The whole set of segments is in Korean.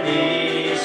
주님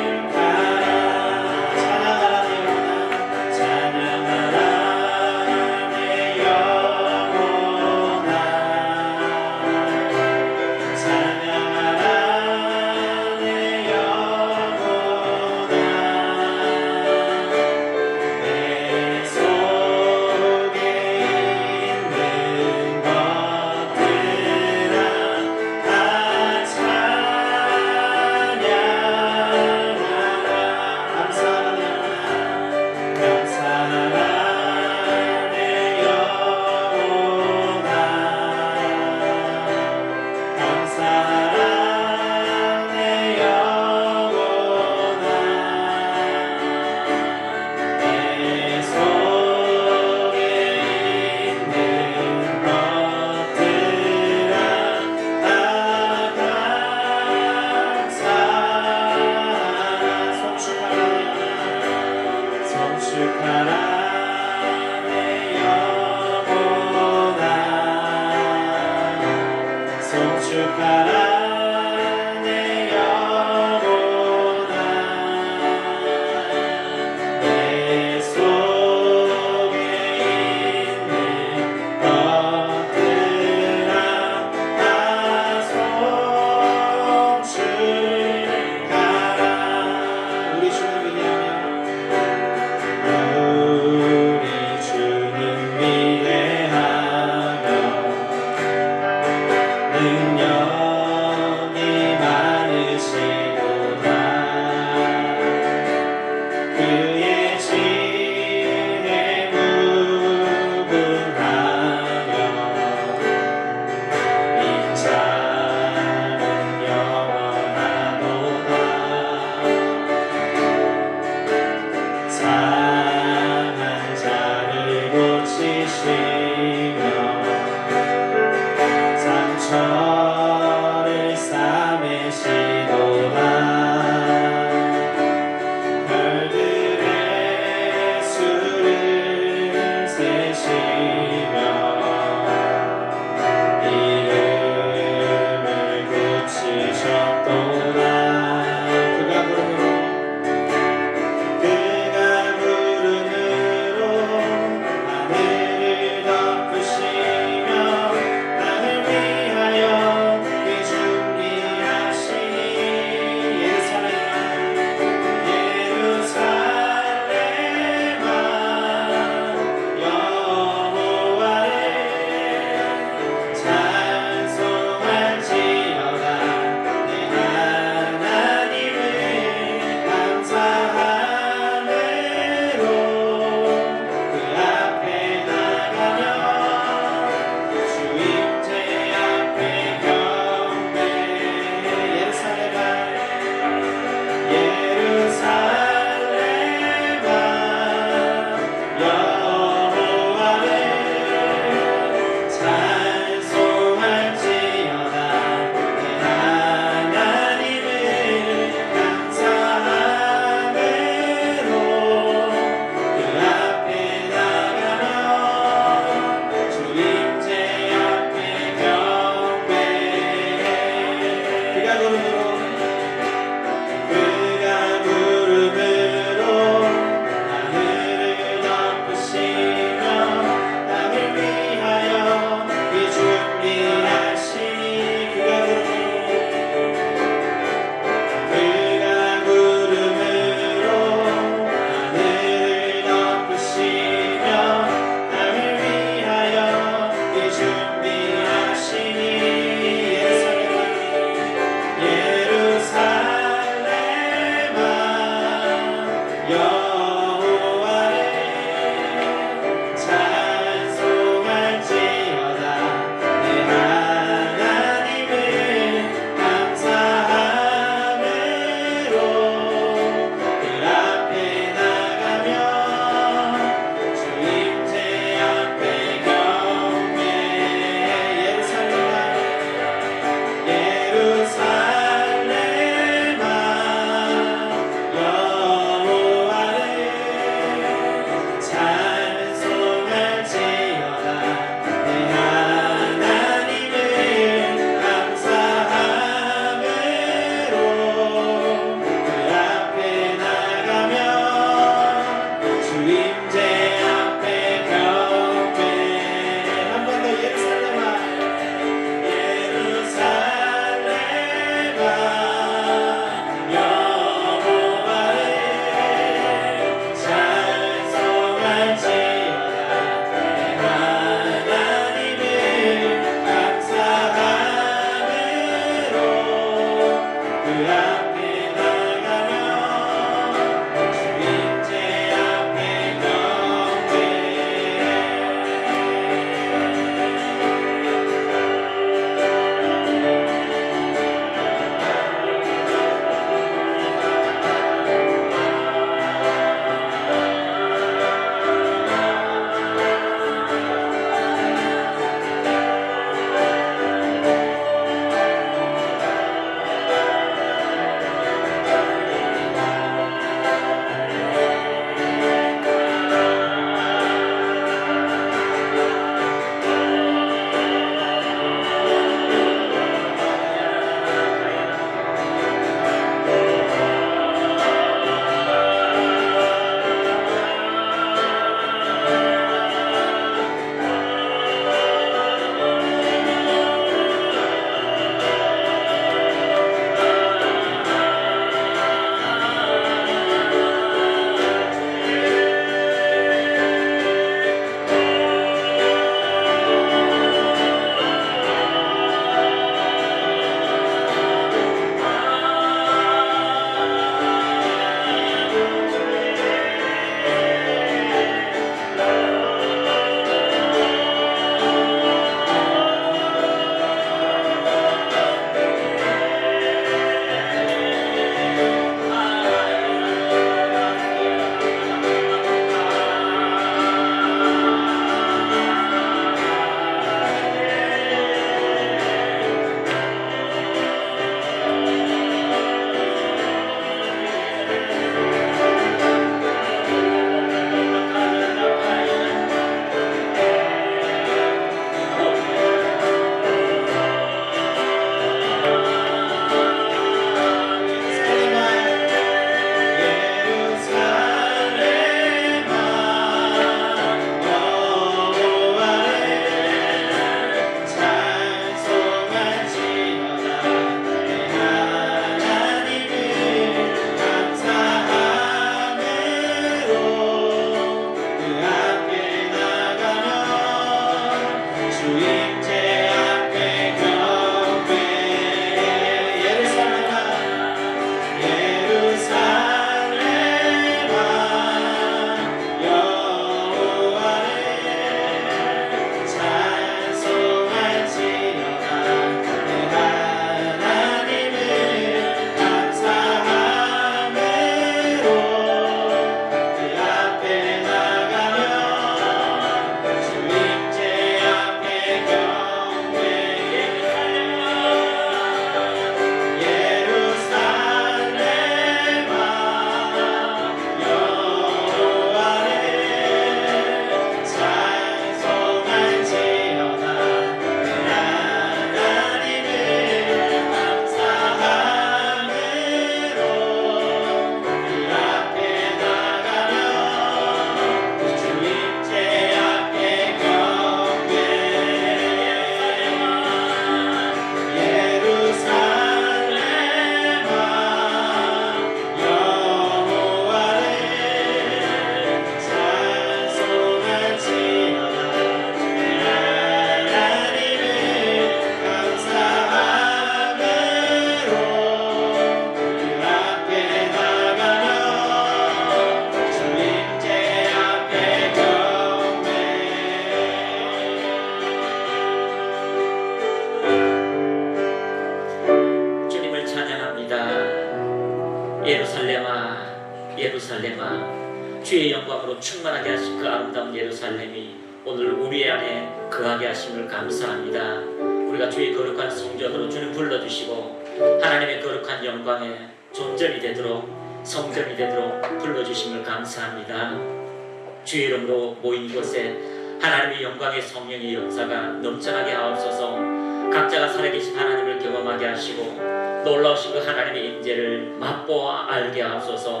예루살렘아, 주의 영광으로 충만하게 하신 그 아름다운 예루살렘이 오늘 우리 안에 거하게 하심을 감사합니다. 우리가 주의 거룩한 성전으로 주님 불러주시고 하나님의 거룩한 영광의 존전이 되도록, 성전이 되도록 불러주심을 감사합니다. 주의 이름으로 모인 곳에 하나님의 영광의 성령의 역사가 넘쳐나게 하옵소서. 각자가 살아계신 하나님을 경험하게 하시고 놀라우신 그 하나님의 임재를 맛보아 알게 하옵소서.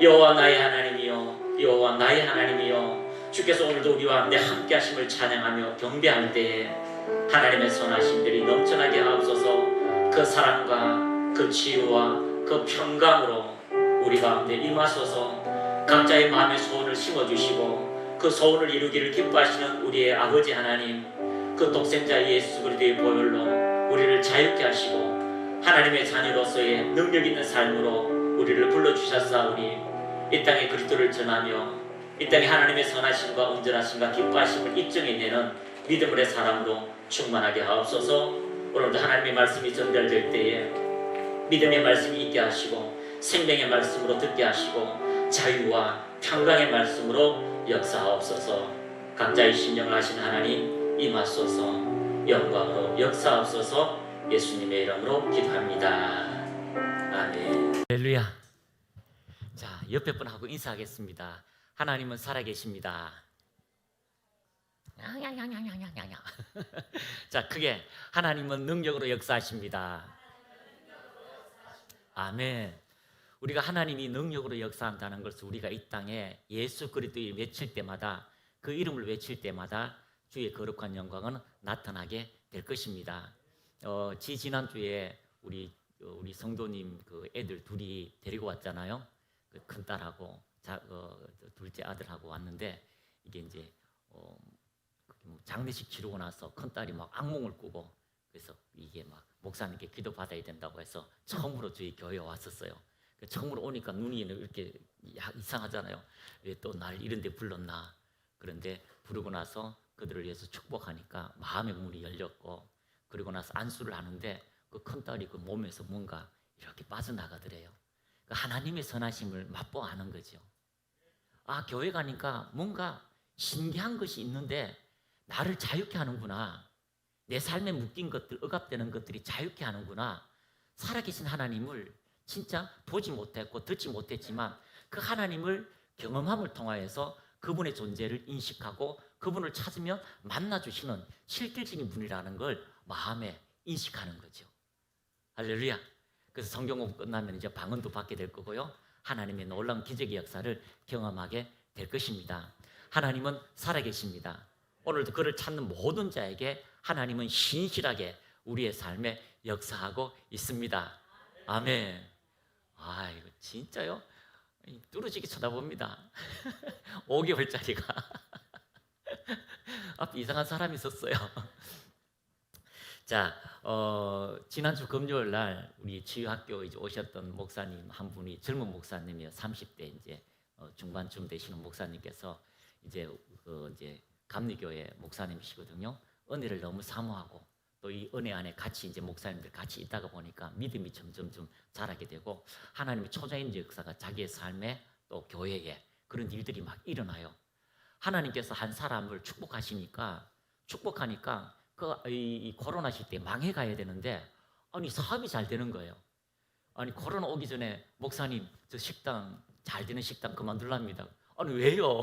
여호와 나의 하나님이여, 여호와 나의 하나님이여, 주께서 오늘도 우리와 함께 하심을 찬양하며 경배할 때에 하나님의 선하심들이 넘쳐나게 하옵소서. 그 사랑과 그 치유와 그 평강으로 우리 가운데 임하소서. 각자의 마음의 소원을 심어주시고 그 소원을 이루기를 기뻐하시는 우리의 아버지 하나님, 그 독생자 예수 그리스도의 보혈로 우리를 자유케 하시고 하나님의 자녀로서의 능력 있는 삶으로 우리를 불러주셨사오니 이 땅에 그리스도를 전하며 이 땅에 하나님의 선하심과 온전하심과 기뻐하심을 입증해내는 믿음의 사람으로 충만하게 하옵소서. 오늘도 하나님의 말씀이 전달될 때에 믿음의 말씀이 있게 하시고 생명의 말씀으로 듣게 하시고 자유와 평강의 말씀으로 역사하옵소서. 각자의 심령을 아시는 하나님 임하소서. 영광으로 역사하옵소서. 예수님의 이름으로 기도합니다. 아멘. 할렐루야. 자, 옆에 분하고 인사하겠습니다. 하나님은 살아계십니다. 자, 크게 하나님은 능력으로 역사하십니다. 아멘. 우리가 하나님이 능력으로 역사한다는 것을 우리가 이 땅에 예수 그리스도를 외칠 때마다, 그 이름을 외칠 때마다 주의 거룩한 영광은 나타나게 될 것입니다. 지난주에 우리 성도님 그 애들 둘이 데리고 왔잖아요. 그 큰 딸하고 둘째 아들하고 왔는데, 이게 이제 장례식 치르고 나서 큰 딸이 막 악몽을 꾸고, 그래서 이게 막 목사님께 기도 받아야 된다고 해서 처음으로 저희 교회에 왔었어요. 처음으로 오니까 눈이 이렇게 이상하잖아요. 왜 또 날 이런 데 불렀나. 그런데 부르고 나서 그들을 위해서 축복하니까 마음의 문이 열렸고, 그리고 나서 안수를 하는데 그 큰딸이 그 몸에서 뭔가 이렇게 빠져나가더래요. 하나님의 선하심을 맛보아하는 거죠. 아, 교회 가니까 뭔가 신기한 것이 있는데 나를 자유케 하는구나. 내 삶에 묶인 것들, 억압되는 것들이 자유케 하는구나. 살아계신 하나님을 진짜 보지 못했고 듣지 못했지만 그 하나님을 경험함을 통하여서 그분의 존재를 인식하고 그분을 찾으면 만나주시는 실질적인 분이라는 걸 마음에 인식하는 거죠. 할렐루야. 그래서 성경 공부 끝나면 이제 방언도 받게 될 거고요. 하나님의 놀라운 기적의 역사를 경험하게 될 것입니다. 하나님은 살아계십니다. 오늘도 그를 찾는 모든 자에게 하나님은 신실하게 우리의 삶에 역사하고 있습니다. 아멘. 아, 이거 진짜요? 뚫어지게 쳐다봅니다. 5개월짜리가 앞에 이상한 사람이 있었어요. 자, 지난주 금요일 날 우리 치유학교 이제 오셨던 목사님 한 분이, 젊은 목사님이요, 30대 이제 중반쯤 되시는 목사님께서 이제 감리교회 목사님이시거든요. 은혜를 너무 사모하고 또 이 은혜 안에 같이 이제 목사님들 같이 있다가 보니까 믿음이 점점 자라게 되고 하나님의 초자연적 역사가 자기의 삶에 또 교회에 그런 일들이 막 일어나요. 하나님께서 한 사람을 축복하니까 이 코로나 시대에 망해가야 되는데 아니 사업이 잘 되는 거예요. 아니 코로나 오기 전에 목사님 저 식당 잘 되는 식당 그만둘랍니다. 아니 왜요?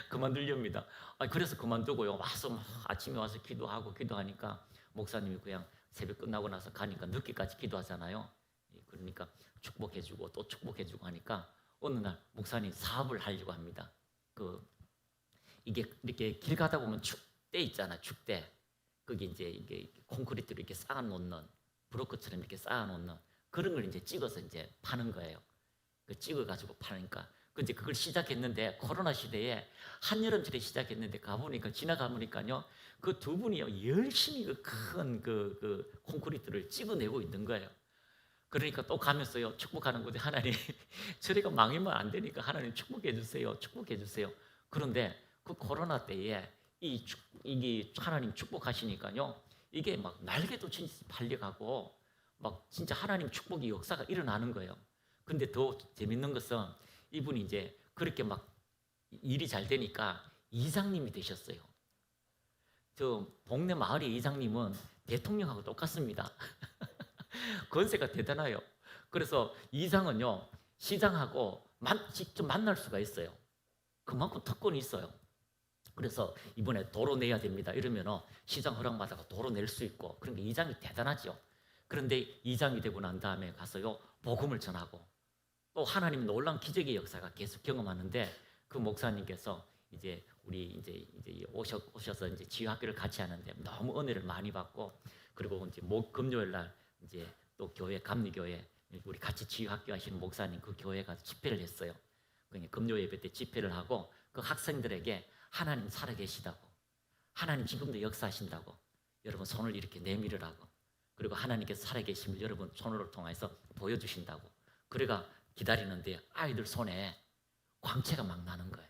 그만두렵니다. 그래서 그만두고요. 와서 아침에 와서 기도하니까 목사님이 그냥 새벽 끝나고 나서 가니까 늦게까지 기도하잖아요. 그러니까 축복해주고 또 축복해주고 하니까 어느 날 목사님 사업을 하려고 합니다. 이게 이렇게 길 가다 보면 축대 있잖아, 축대. 거기 이제 이게 콘크리트로 이렇게 쌓아놓는, 브로커처럼 이렇게 쌓아놓는 그런 걸 이제 찍어서 이제 파는 거예요. 찍어가지고 파니까. 근데 그걸 시작했는데 코로나 시대에 한여름철에 시작했는데 지나가 보니까요, 그 두 분이요 열심히 큰 콘크리트를 찍어내고 있는 거예요. 그러니까 또 가면서요 축복하는 건데, 하나님 저희가 망하면 안 되니까 하나님 축복해 주세요, 축복해 주세요. 그런데 그 코로나 때에 이게 하나님 축복하시니까요, 이게 막 날개도 진짜 팔려가고 막 진짜 하나님 축복의 역사가 일어나는 거예요. 근데 더 재밌는 것은 이분이 이제 그렇게 막 일이 잘 되니까 이장님이 되셨어요. 저 동네 마을의 이장님은 대통령하고 똑같습니다. 권세가 대단해요. 그래서 이장은요, 시장하고 직접 만날 수가 있어요. 그만큼 특권이 있어요. 그래서 이번에 도로 내야 됩니다. 이러면 시장 허락받아서 도로 낼 수 있고, 그러니까 이장이 대단하죠. 그런데 이장이 되고 난 다음에 가서요, 복음을 전하고 또 하나님 놀라운 기적의 역사가 계속 경험하는데, 그 목사님께서 이제 우리 이제 오셔서 이제 지휘학교를 같이 하는데 너무 은혜를 많이 받고, 그리고 이제 금요일 날 이제 또 교회 감리교회 우리 같이 지휘학교 하시는 목사님 그 교회 가서 집회를 했어요. 금요 예배 때 집회를 하고 그 학생들에게 하나님 살아계시다고, 하나님 지금도 역사하신다고 여러분 손을 이렇게 내밀으라고, 그리고 하나님께서 살아계심을 여러분 손으로 통해서 보여주신다고. 그래가 기다리는데 아이들 손에 광채가 막 나는 거예요.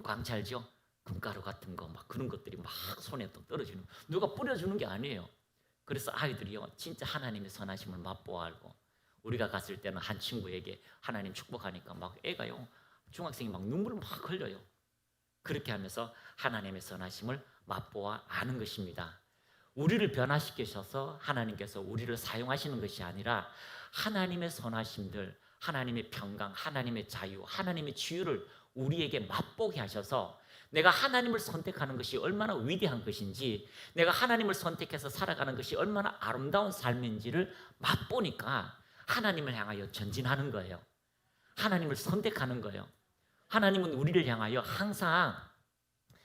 광채 알죠? 금가루 같은 거 막 그런 것들이 막 손에 또 떨어지는, 누가 뿌려주는 게 아니에요. 그래서 아이들이요, 진짜 하나님의 선하심을 맛보아 알고, 우리가 갔을 때는 한 친구에게 하나님 축복하니까 막 애가요, 중학생이 막 눈물을 막 흘려요. 그렇게 하면서 하나님의 선하심을 맛보아 아는 것입니다. 우리를 변화시키셔서 하나님께서 우리를 사용하시는 것이 아니라 하나님의 선하심들, 하나님의 평강, 하나님의 자유, 하나님의 치유를 우리에게 맛보게 하셔서 내가 하나님을 선택하는 것이 얼마나 위대한 것인지, 내가 하나님을 선택해서 살아가는 것이 얼마나 아름다운 삶인지를 맛보니까 하나님을 향하여 전진하는 거예요. 하나님을 선택하는 거예요. 하나님은 우리를 향하여 항상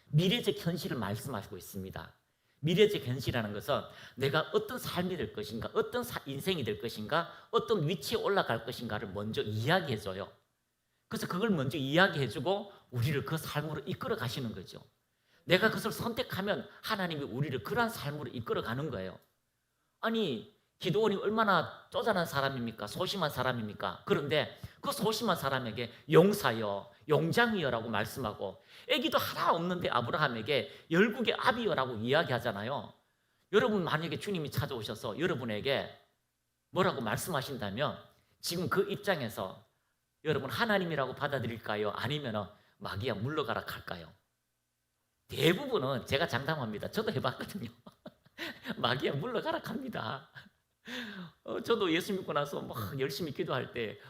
미래적 현실을 말씀하시고 있습니다. 미래적 현실이라는 것은 내가 어떤 삶이 될 것인가, 어떤 인생이 될 것인가, 어떤 위치에 올라갈 것인가를 먼저 이야기해줘요. 그래서 그걸 먼저 이야기해주고 우리를 그 삶으로 이끌어 가시는 거죠. 내가 그것을 선택하면 하나님이 우리를 그러한 삶으로 이끌어 가는 거예요. 아니, 기도원이 얼마나 쪼잔한 사람입니까? 소심한 사람입니까? 그런데 그 소심한 사람에게 용사여, 용장이여라고 말씀하고, 애기도 하나 없는데 아브라함에게 열국의 아비여라고 이야기하잖아요. 여러분 만약에 주님이 찾아오셔서 여러분에게 뭐라고 말씀하신다면 지금 그 입장에서 여러분 하나님이라고 받아들일까요? 아니면 마귀야 물러가라 할까요? 대부분은, 제가 장담합니다. 저도 해봤거든요. 마귀야 물러가라 합니다. 저도 예수 믿고 나서 막 열심히 기도할 때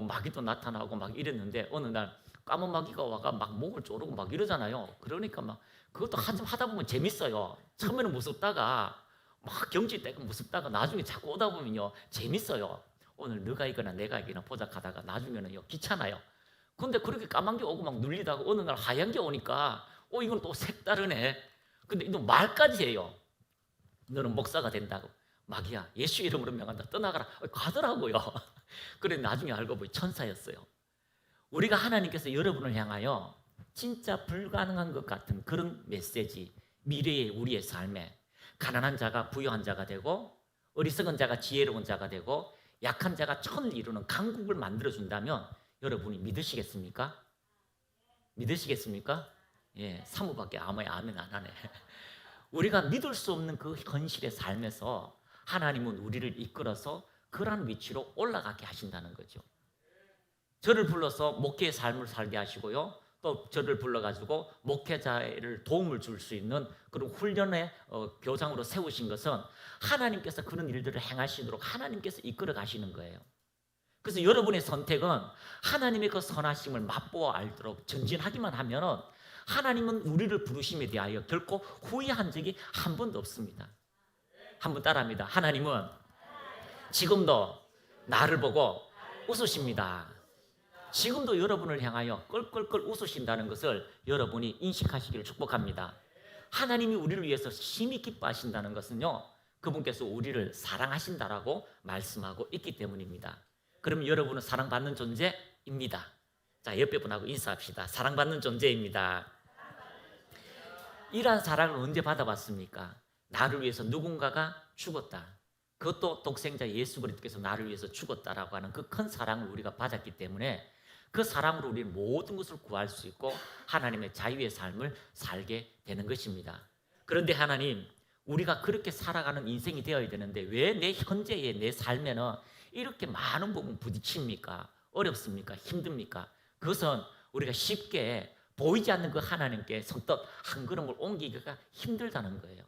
마귀도 나타나고 막 이랬는데, 어느 날 까만 마귀가 와가 막 목을 조르고 막 이러잖아요. 그러니까 막 그것도 한참 하다 보면 재밌어요. 처음에는 무섭다가 막 경직되고 무섭다가 나중에 자꾸 오다 보면요 재밌어요. 오늘 너가 이거나 내가 이거나 보자 하다가 나중에는요 귀찮아요. 근데 그렇게 까만 게 오고 막 눌리다가 어느 날 하얀 게 오니까 이건 또 색다르네. 근데 이거 말까지 해요. 너는 목사가 된다고. 마귀야 예수 이름으로 명한다, 떠나가라. 가더라고요. 그래 나중에 알고 보니 천사였어요. 우리가 하나님께서 여러분을 향하여 진짜 불가능한 것 같은 그런 메시지, 미래의 우리의 삶에 가난한 자가 부유한 자가 되고, 어리석은 자가 지혜로운 자가 되고, 약한 자가 천을 이루는 강국을 만들어준다면 여러분이 믿으시겠습니까? 믿으시겠습니까? 예, 사무밖에 아멘 안 하네. 우리가 믿을 수 없는 그 현실의 삶에서 하나님은 우리를 이끌어서 그러한 위치로 올라가게 하신다는 거죠. 저를 불러서 목회의 삶을 살게 하시고요, 또 저를 불러가지고 목회자를 도움을 줄 수 있는 그런 훈련의 교장으로 세우신 것은 하나님께서 그런 일들을 행하시도록 하나님께서 이끌어 가시는 거예요. 그래서 여러분의 선택은 하나님의 그 선하심을 맛보아 알도록 전진하기만 하면 하나님은 우리를 부르심에 대하여 결코 후회한 적이 한 번도 없습니다. 한번 따라합니다. 하나님은 지금도 나를 보고 웃으십니다. 지금도 여러분을 향하여 껄껄껄 웃으신다는 것을 여러분이 인식하시기를 축복합니다. 하나님이 우리를 위해서 심히 기뻐하신다는 것은요, 그분께서 우리를 사랑하신다라고 말씀하고 있기 때문입니다. 그럼 여러분은 사랑받는 존재입니다. 자, 옆에 분하고 인사합시다. 사랑받는 존재입니다. 이러한 사랑을 언제 받아봤습니까? 나를 위해서 누군가가 죽었다. 그것도 독생자 예수 그리스도께서 나를 위해서 죽었다라고 하는 그 큰 사랑을 우리가 받았기 때문에 그 사랑으로 우리는 모든 것을 구할 수 있고 하나님의 자유의 삶을 살게 되는 것입니다. 그런데 하나님, 우리가 그렇게 살아가는 인생이 되어야 되는데 왜 내 현재의 내 삶에는 이렇게 많은 부분 부딪힙니까? 어렵습니까? 힘듭니까? 그것은 우리가 쉽게 보이지 않는 그 하나님께 손톱 한 걸음을 옮기기가 힘들다는 거예요.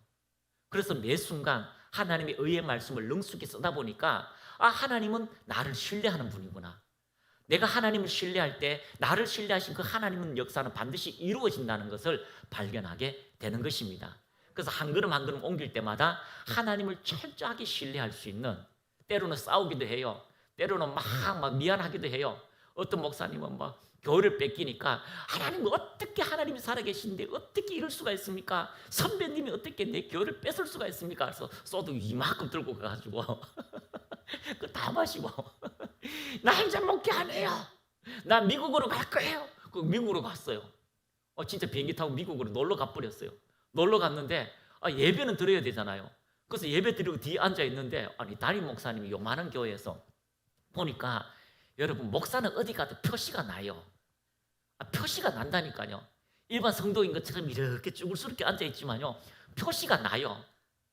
그래서 매 순간 하나님의 의의 말씀을 능숙히 쓰다 보니까 하나님은 나를 신뢰하는 분이구나. 내가 하나님을 신뢰할 때 나를 신뢰하신 그 하나님의 역사는 반드시 이루어진다는 것을 발견하게 되는 것입니다. 그래서 한 걸음 한 걸음 옮길 때마다 하나님을 철저하게 신뢰할 수 있는, 때로는 싸우기도 해요. 때로는 막 미안하기도 해요. 어떤 목사님은 막 교회를 뺏기니까 하나님 어떻게 하나님이 살아계신데 어떻게 이럴 수가 있습니까? 선배님이 어떻게 내 교회를 뺏을 수가 있습니까? 그래서 소주 이만큼 들고 가가지고 그 다 마시고 나 이제 목회 안 해요. 나 미국으로 갈 거예요. 그 미국으로 갔어요. 진짜 비행기 타고 미국으로 놀러 가버렸어요. 놀러 갔는데 예배는 드려야 되잖아요. 그래서 예배 드리고 뒤에 앉아 있는데 담임 목사님이 요만한 교회에서 보니까 여러분 목사는 어디 가도 표시가 나요. 표시가 난다니까요. 일반 성도인 것처럼 이렇게 쭈글스럽게 앉아 있지만요, 표시가 나요.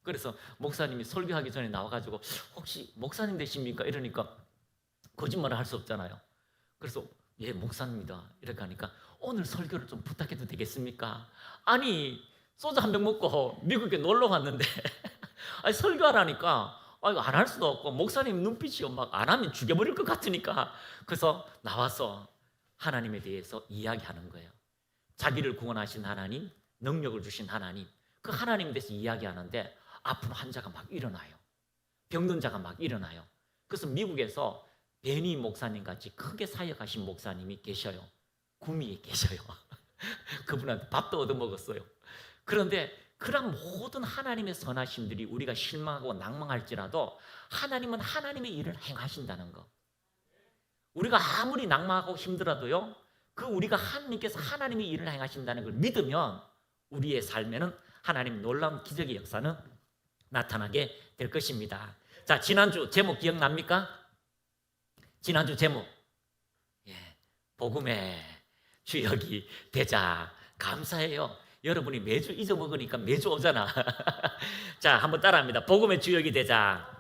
그래서 목사님이 설교하기 전에 나와가지고 혹시 목사님 되십니까? 이러니까 거짓말을 할 수 없잖아요. 그래서 예, 목사입니다. 이렇게 하니까 오늘 설교를 좀 부탁해도 되겠습니까? 아니 소주 한 병 먹고 미국에 놀러 왔는데 설교하라니까 안 할 수도 없고 목사님 눈빛이 막 안 하면 죽여버릴 것 같으니까 그래서 나와서 하나님에 대해서 이야기하는 거예요. 자기를 구원하신 하나님, 능력을 주신 하나님, 그 하나님에 대해서 이야기하는데 아픈 환자가 막 일어나요. 병든 자가 막 일어나요. 그래서 미국에서 베니 목사님 같이 크게 사역하신 목사님이 계셔요. 구미에 계셔요. 그분한테 밥도 얻어먹었어요. 그런데 그런 모든 하나님의 선하심들이 우리가 실망하고 낭망할지라도 하나님은 하나님의 일을 행하신다는 거. 우리가 아무리 낭망하고 힘들어도요, 그 우리가 하나님께서 하나님의 일을 행하신다는 걸 믿으면 우리의 삶에는 하나님 놀라운 기적의 역사는 나타나게 될 것입니다. 자, 지난주 제목 기억납니까? 지난주 제목, 복음의 주역이 되자. 감사해요. 여러분이 매주 잊어먹으니까 매주 오잖아. 자, 한번 따라합니다. 복음의 주역이 되자.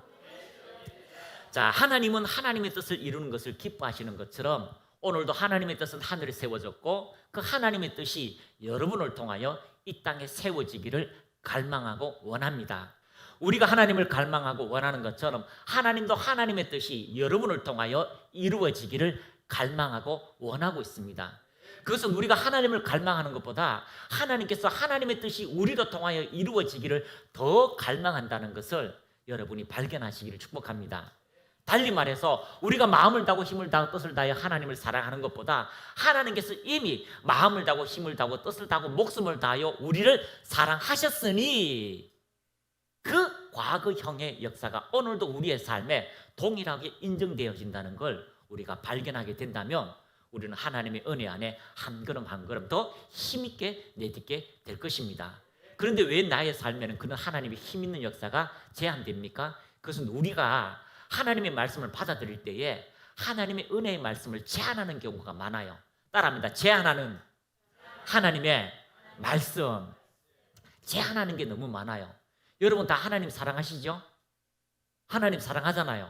자, 하나님은 하나님의 뜻을 이루는 것을 기뻐하시는 것처럼 오늘도 하나님의 뜻은 하늘에 세워졌고 그 하나님의 뜻이 여러분을 통하여 이 땅에 세워지기를 갈망하고 원합니다. 우리가 하나님을 갈망하고 원하는 것처럼 하나님도 하나님의 뜻이 여러분을 통하여 이루어지기를 갈망하고 원하고 있습니다. 그것은 우리가 하나님을 갈망하는 것보다 하나님께서 하나님의 뜻이 우리로 통하여 이루어지기를 더 갈망한다는 것을 여러분이 발견하시기를 축복합니다. 달리 말해서 우리가 마음을 다하고 힘을 다하고 뜻을 다하여 하나님을 사랑하는 것보다 하나님께서 이미 마음을 다하고 힘을 다하고 뜻을 다하고 목숨을 다하여 우리를 사랑하셨으니 그 과거형의 역사가 오늘도 우리의 삶에 동일하게 인정되어진다는 걸 우리가 발견하게 된다면 우리는 하나님의 은혜 안에 한 걸음 한 걸음 더 힘있게 내딛게 될 것입니다. 그런데 왜 나의 삶에는 그런 하나님의 힘있는 역사가 제한됩니까? 그것은 우리가 하나님의 말씀을 받아들일 때에 하나님의 은혜의 말씀을 제한하는 경우가 많아요. 따라합니다. 제한하는 하나님의 말씀, 제한하는 게 너무 많아요. 여러분 다 하나님 사랑하시죠? 하나님 사랑하잖아요.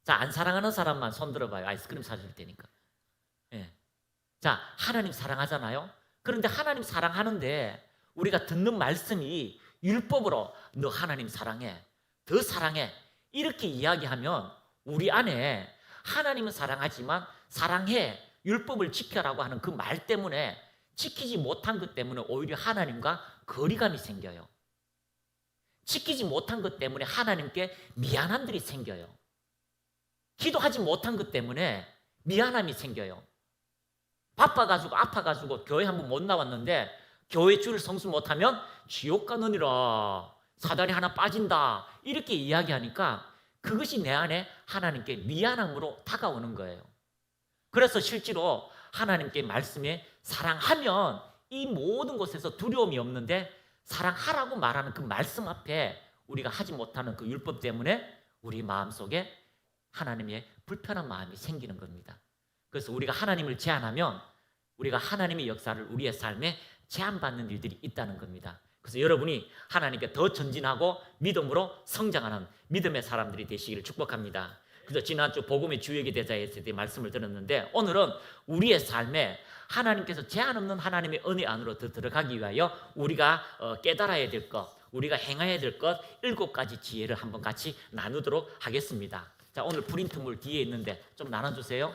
자, 안 사랑하는 사람만 손 들어봐요. 아이스크림 사줄 테니까. 자, 하나님 사랑하잖아요. 그런데 하나님 사랑하는데 우리가 듣는 말씀이 율법으로 너 하나님 사랑해, 더 사랑해 이렇게 이야기하면 우리 안에 하나님은 사랑하지만 사랑해, 율법을 지켜라고 하는 그 말 때문에 지키지 못한 것 때문에 오히려 하나님과 거리감이 생겨요. 지키지 못한 것 때문에 하나님께 미안함들이 생겨요. 기도하지 못한 것 때문에 미안함이 생겨요. 바빠가지고 아파가지고 교회 한번 못 나왔는데 교회 주일 성수 못하면 지옥 가느니라, 사다리 하나 빠진다 이렇게 이야기하니까 그것이 내 안에 하나님께 미안함으로 다가오는 거예요. 그래서 실제로 하나님께 말씀에 사랑하면 이 모든 곳에서 두려움이 없는데 사랑하라고 말하는 그 말씀 앞에 우리가 하지 못하는 그 율법 때문에 우리 마음속에 하나님의 불편한 마음이 생기는 겁니다. 그래서 우리가 하나님을 제한하면 우리가 하나님의 역사를 우리의 삶에 제한받는 일들이 있다는 겁니다. 그래서 여러분이 하나님께 더 전진하고 믿음으로 성장하는 믿음의 사람들이 되시기를 축복합니다. 그래서 지난주 복음의 주역이 되자에 대해 말씀을 드렸는데, 오늘은 우리의 삶에 하나님께서 제한 없는 하나님의 은혜 안으로 더 들어가기 위하여 우리가 깨달아야 될 것, 우리가 행해야 될 것 7가지 지혜를 한번 같이 나누도록 하겠습니다. 자, 오늘 프린트물 뒤에 있는데 좀 나눠주세요.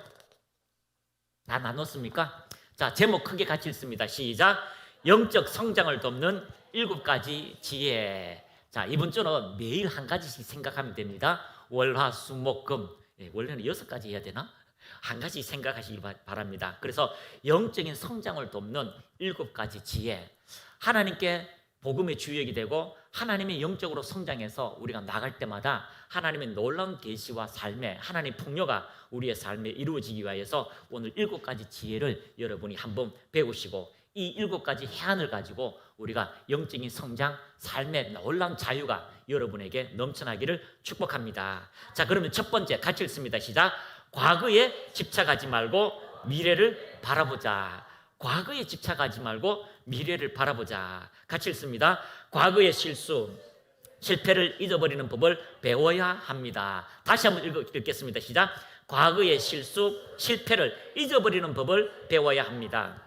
다 나눴습니까? 자, 제목 크게 같이 읽습니다. 시작. 영적 성장을 돕는 7가지 지혜. 자, 이번 주는 매일 한 가지씩 생각하면 됩니다. 월, 화, 수, 목, 금. 원래는 6가지 해야 되나? 한 가지 생각하시기 바랍니다. 그래서 영적인 성장을 돕는 7가지 지혜. 하나님께 복음의 주역이 되고 하나님의 영적으로 성장해서 우리가 나갈 때마다 하나님의 놀라운 계시와 삶에 하나님의 풍요가 우리의 삶에 이루어지기 위해서 오늘 7가지 지혜를 여러분이 한번 배우시고 이 7가지 해안을 가지고 우리가 영적인 성장, 삶의 놀라운 자유가 여러분에게 넘쳐나기를 축복합니다. 자, 그러면 첫 번째 같이 읽습니다. 시작. 과거에 집착하지 말고 미래를 바라보자. 과거에 집착하지 말고 미래를 바라보자. 같이 읽습니다. 과거의 실수, 실패를 잊어버리는 법을 배워야 합니다. 다시 한번 읽겠습니다. 시작. 과거의 실수, 실패를 잊어버리는 법을 배워야 합니다.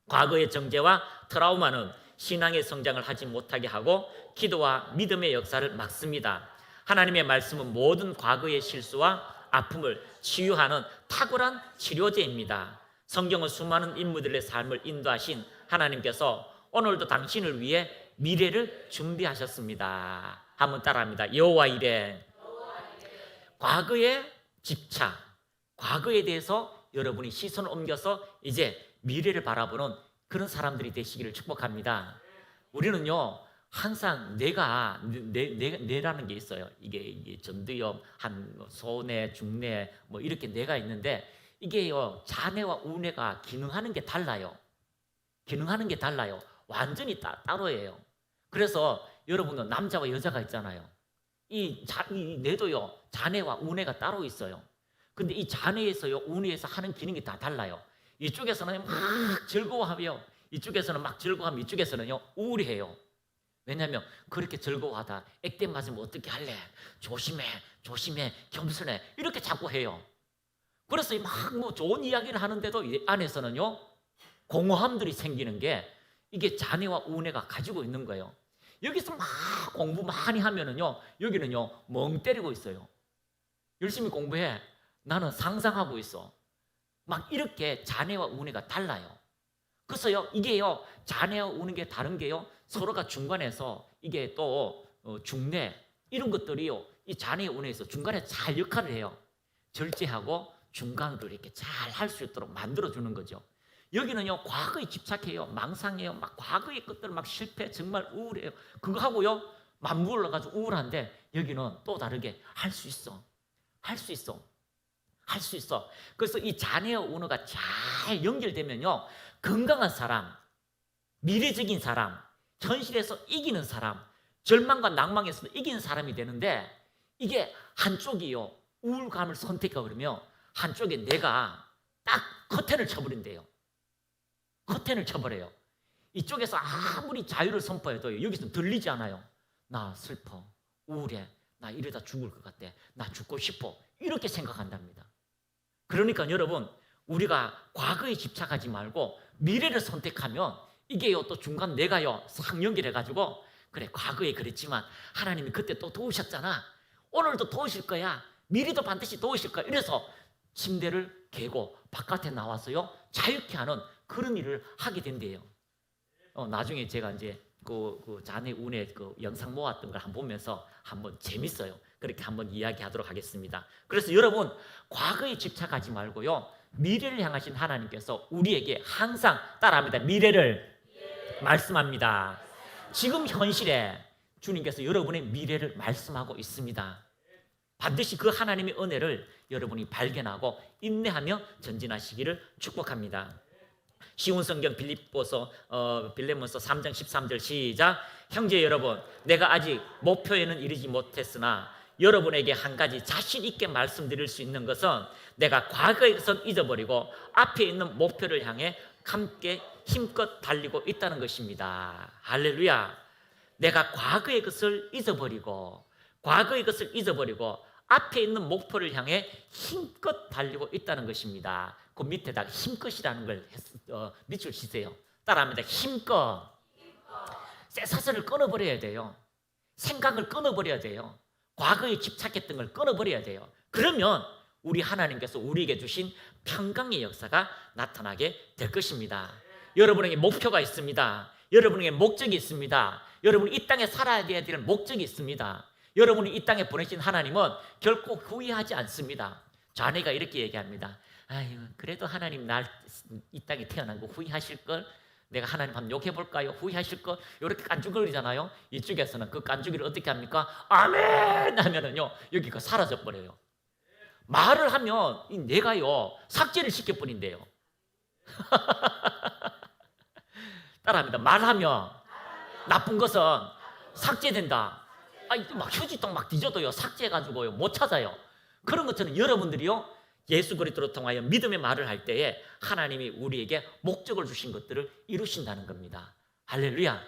과거의 정죄와 트라우마는 신앙의 성장을 하지 못하게 하고 기도와 믿음의 역사를 막습니다. 하나님의 말씀은 모든 과거의 실수와 아픔을 치유하는 탁월한 치료제입니다. 성경은 수많은 인물들의 삶을 인도하신 하나님께서 오늘도 당신을 위해 미래를 준비하셨습니다. 한번 따라합니다. 여호와 이래. 과거의 집착, 과거에 대해서 여러분이 시선을 옮겨서 이제 미래를 바라보는 그런 사람들이 되시기를 축복합니다. 우리는요 항상 내라는 게 있어요. 이게 전두엽, 한 소뇌, 중뇌 뭐 이렇게 뇌가 있는데 이게요 자뇌와 우뇌가 기능하는 게 달라요. 기능하는 게 달라요. 완전히 따로예요. 그래서 여러분은 남자와 여자가 있잖아요. 이 뇌도요 자뇌와 우뇌가 따로 있어요. 근데 이 자뇌에서요 우뇌에서 하는 기능이 다 달라요. 이쪽에서는 막 즐거워하며 이쪽에서는 막 즐거워하며 이쪽에서는요 우울해요. 왜냐하면 그렇게 즐거워하다 액땜 맞으면 어떻게 할래? 조심해 겸손해 이렇게 자꾸 해요. 그래서 막 뭐 좋은 이야기를 하는데도 이 안에서는요 공허함들이 생기는 게 이게 자뇌와 우뇌가 가지고 있는 거예요. 여기서 막 공부 많이 하면은요 여기는요 멍 때리고 있어요. 열심히 공부해. 나는 상상하고 있어. 막 이렇게 자뇌와 우뇌가 달라요. 그래서요 이게요 자뇌와 우뇌가 다른 게요 서로가 중간에서 이게 또 중뇌 이런 것들이요 이 자뇌와 우뇌에서 중간에 잘 역할을 해요. 절제하고 중간으로 이렇게 잘 할 수 있도록 만들어주는 거죠. 여기는요 과거에 집착해요. 망상해요. 막 과거의 것들 막 실패 정말 우울해요. 그거 하고요 맞물러가지고 우울한데 여기는 또 다르게 할 수 있어. 할 수 있어. 할 수 있어. 그래서 이 자뇌와 우뇌가 잘 연결되면요 건강한 사람, 미래적인 사람, 현실에서 이기는 사람, 절망과 낭망에서도 이기는 사람이 되는데 이게 한쪽이요 우울감을 선택하고 그러면 한쪽에 내가 딱 커튼을 쳐버린대요. 커튼을 쳐버려요. 이쪽에서 아무리 자유를 선포해도 여기서 들리지 않아요. 나 슬퍼, 우울해, 나 이러다 죽을 것 같아, 나 죽고 싶어 이렇게 생각한답니다. 그러니까 여러분 우리가 과거에 집착하지 말고 미래를 선택하면 이게요 또 중간 내가요 싹 연결해가지고 그래 과거에 그랬지만 하나님이 그때 또 도우셨잖아. 오늘도 도우실 거야. 미래도 반드시 도우실 거야. 이래서 침대를 개고 바깥에 나와서요 자유케 하는 그런 일을 하게 된대요. 나중에 제가 이제 그 자네 운의 그 영상 모았던 걸 한번 보면서 한번 재밌어요. 그렇게 한번 이야기하도록 하겠습니다. 그래서 여러분 과거에 집착하지 말고요 미래를 향하신 하나님께서 우리에게 항상 따라합니다. 미래를 말씀합니다. 지금 현실에 주님께서 여러분의 미래를 말씀하고 있습니다. 반드시 그 하나님의 은혜를 여러분이 발견하고 인내하며 전진하시기를 축복합니다. 쉬운 성경 빌립보서 빌레몬서 3장 13절 시작. 형제 여러분, 내가 아직 목표에는 이르지 못했으나 여러분에게 한 가지 자신 있게 말씀드릴 수 있는 것은 내가 과거의 것은 잊어버리고 앞에 있는 목표를 향해 함께 힘껏 달리고 있다는 것입니다. 할렐루야. 내가 과거의 것을 잊어버리고 앞에 있는 목표를 향해 힘껏 달리고 있다는 것입니다. 그 밑에다가 힘껏이라는 걸 밑줄 치세요. 따라합니다. 힘껏. 쇠사슬을 끊어버려야 돼요. 생각을 끊어버려야 돼요. 과거에 집착했던 걸 끊어버려야 돼요. 그러면 우리 하나님께서 우리에게 주신 평강의 역사가 나타나게 될 것입니다. 여러분에게 목표가 있습니다. 여러분에게 목적이 있습니다. 여러분이 이 땅에 살아야 될 목적이 있습니다. 여러분이 이 땅에 보내신 하나님은 결코 후회하지 않습니다. 자네가 이렇게 얘기합니다. 아유, 그래도 하나님 날 이 땅에 태어난 거 후회하실걸? 내가 하나님 한번 욕해볼까요? 후회하실걸? 이렇게 깐죽거리잖아요. 이쪽에서는 그 깐죽이를 어떻게 합니까? 아멘! 하면은요, 여기가 사라져버려요. 말을 하면 내가요, 삭제를 시켜버린대요. 따라합니다. 말하면 나쁜 것은 삭제된다. 막 휴지통 막 뒤져도요, 삭제해가지고요, 못 찾아요. 그런 것처럼 여러분들이요, 예수 그리스도를 통하여 믿음의 말을 할 때에 하나님이 우리에게 목적을 주신 것들을 이루신다는 겁니다. 할렐루야.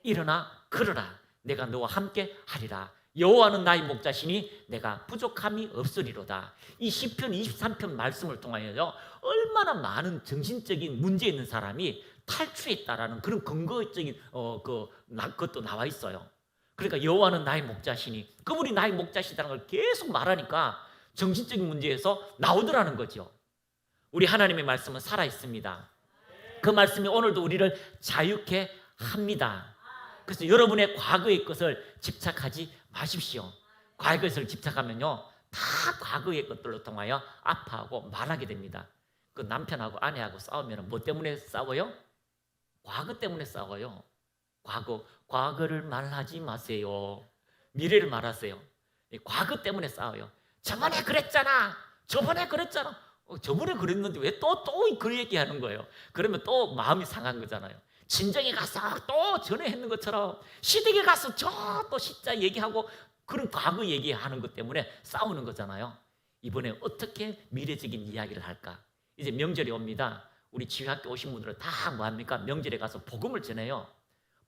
일어나 걸어라. 내가 너와 함께 하리라. 여호와는 나의 목자시니 내가 부족함이 없으리로다. 이 시편 23편 말씀을 통하여요, 얼마나 많은 정신적인 문제 있는 사람이 탈출했다라는 그런 근거적인 것도 나와 있어요. 그러니까 여호와는 나의 목자시니, 그분이 나의 목자시다는 걸 계속 말하니까 정신적인 문제에서 나오더라는 거죠. 우리 하나님의 말씀은 살아 있습니다. 그 말씀이 오늘도 우리를 자유케 합니다. 그래서 여러분의 과거의 것을 집착하지 마십시오. 과거의 것을 집착하면요, 다 과거의 것들로 통하여 아파하고 말하게 됩니다. 그 남편하고 아내하고 싸우면 뭐 때문에 싸워요? 과거 때문에 싸워요. 과거를 말하지 마세요. 미래를 말하세요. 과거 때문에 싸워요. 저번에 그랬잖아. 저번에 그랬는데 왜 또 그 얘기하는 거예요? 그러면 또 마음이 상한 거잖아요. 친정에 가서 또 전에 했는 것처럼 시댁에 가서 또 시자 얘기하고 그런 과거 얘기하는 것 때문에 싸우는 거잖아요. 이번에 어떻게 미래적인 이야기를 할까? 이제 명절이 옵니다. 우리 지휘학교 오신 분들은 다 뭐합니까? 명절에 가서 복음을 전해요.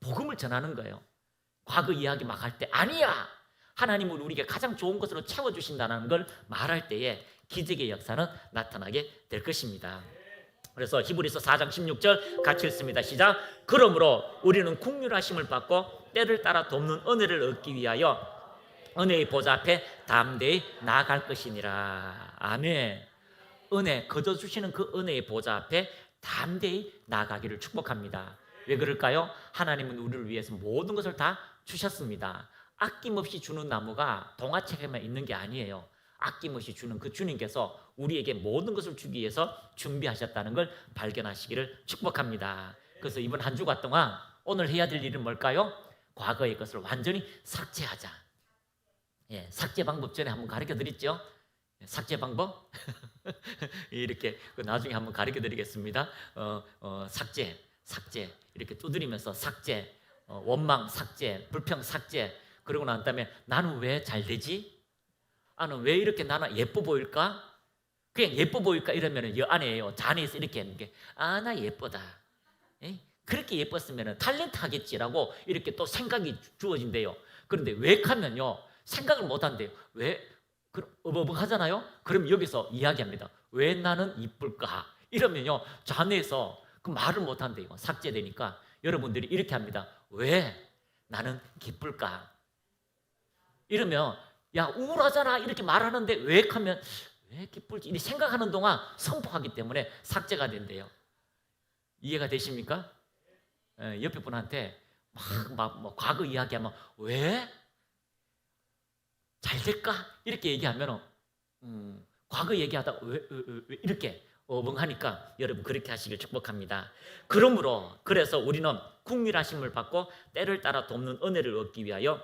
복음을 전하는 거예요. 과거 이야기 막 할 때 아니야, 하나님은 우리에게 가장 좋은 것으로 채워주신다는 걸 말할 때에 기적의 역사는 나타나게 될 것입니다. 그래서 히브리서 4장 16절 같이 읽습니다. 시작. 그러므로 우리는 긍휼하심을 받고 때를 따라 돕는 은혜를 얻기 위하여 은혜의 보좌 앞에 담대히 나아갈 것이니라. 아멘. 은혜, 거저주시는 그 은혜의 보좌 앞에 담대히 나아가기를 축복합니다. 왜 그럴까요? 하나님은 우리를 위해서 모든 것을 다 주셨습니다. 아낌없이 주는 나무가 동화책에만 있는 게 아니에요. 아낌없이 주는 그 주님께서 우리에게 모든 것을 주기 위해서 준비하셨다는 걸 발견하시기를 축복합니다. 그래서 이번 한 주간 동안 오늘 해야 될 일은 뭘까요? 과거의 것을 완전히 삭제하자. 삭제 방법 전에 한번 가르쳐 드렸죠? 삭제 방법? 이렇게 나중에 한번 가르쳐 드리겠습니다. 삭제 이렇게 두드리면서 삭제, 원망 삭제, 불평 삭제. 그러고 난 다음에 나는 왜 잘 되지? 나는 왜 이렇게 나는 예뻐 보일까? 그냥 예뻐 보일까? 이러면 여 안에요, 자네에서 이렇게 하는 게, 나 예쁘다. 그렇게 예뻤으면 탤런트 하겠지라고 이렇게 또 생각이 주어진대요. 그런데 왜 하면요, 생각을 못 한대요. 왜? 어버벙하잖아요. 그럼 여기서 이야기합니다. 왜 나는 이쁠까? 이러면요, 자네에서 그 말을 못 한대요. 삭제되니까 여러분들이 이렇게 합니다. 왜 나는 기쁠까? 이러면 야, 우울하잖아 이렇게 말하는데 왜 하면 왜 기쁠지 이렇게 생각하는 동안 선포하기 때문에 삭제가 된대요. 이해가 되십니까? 옆에 분한테 막 과거 이야기하면 왜 잘 될까? 이렇게 얘기하면 과거 얘기하다가 왜 이렇게 어벙하니까 여러분 그렇게 하시길 축복합니다. 그래서 우리는 긍휼하심을 받고 때를 따라 돕는 은혜를 얻기 위하여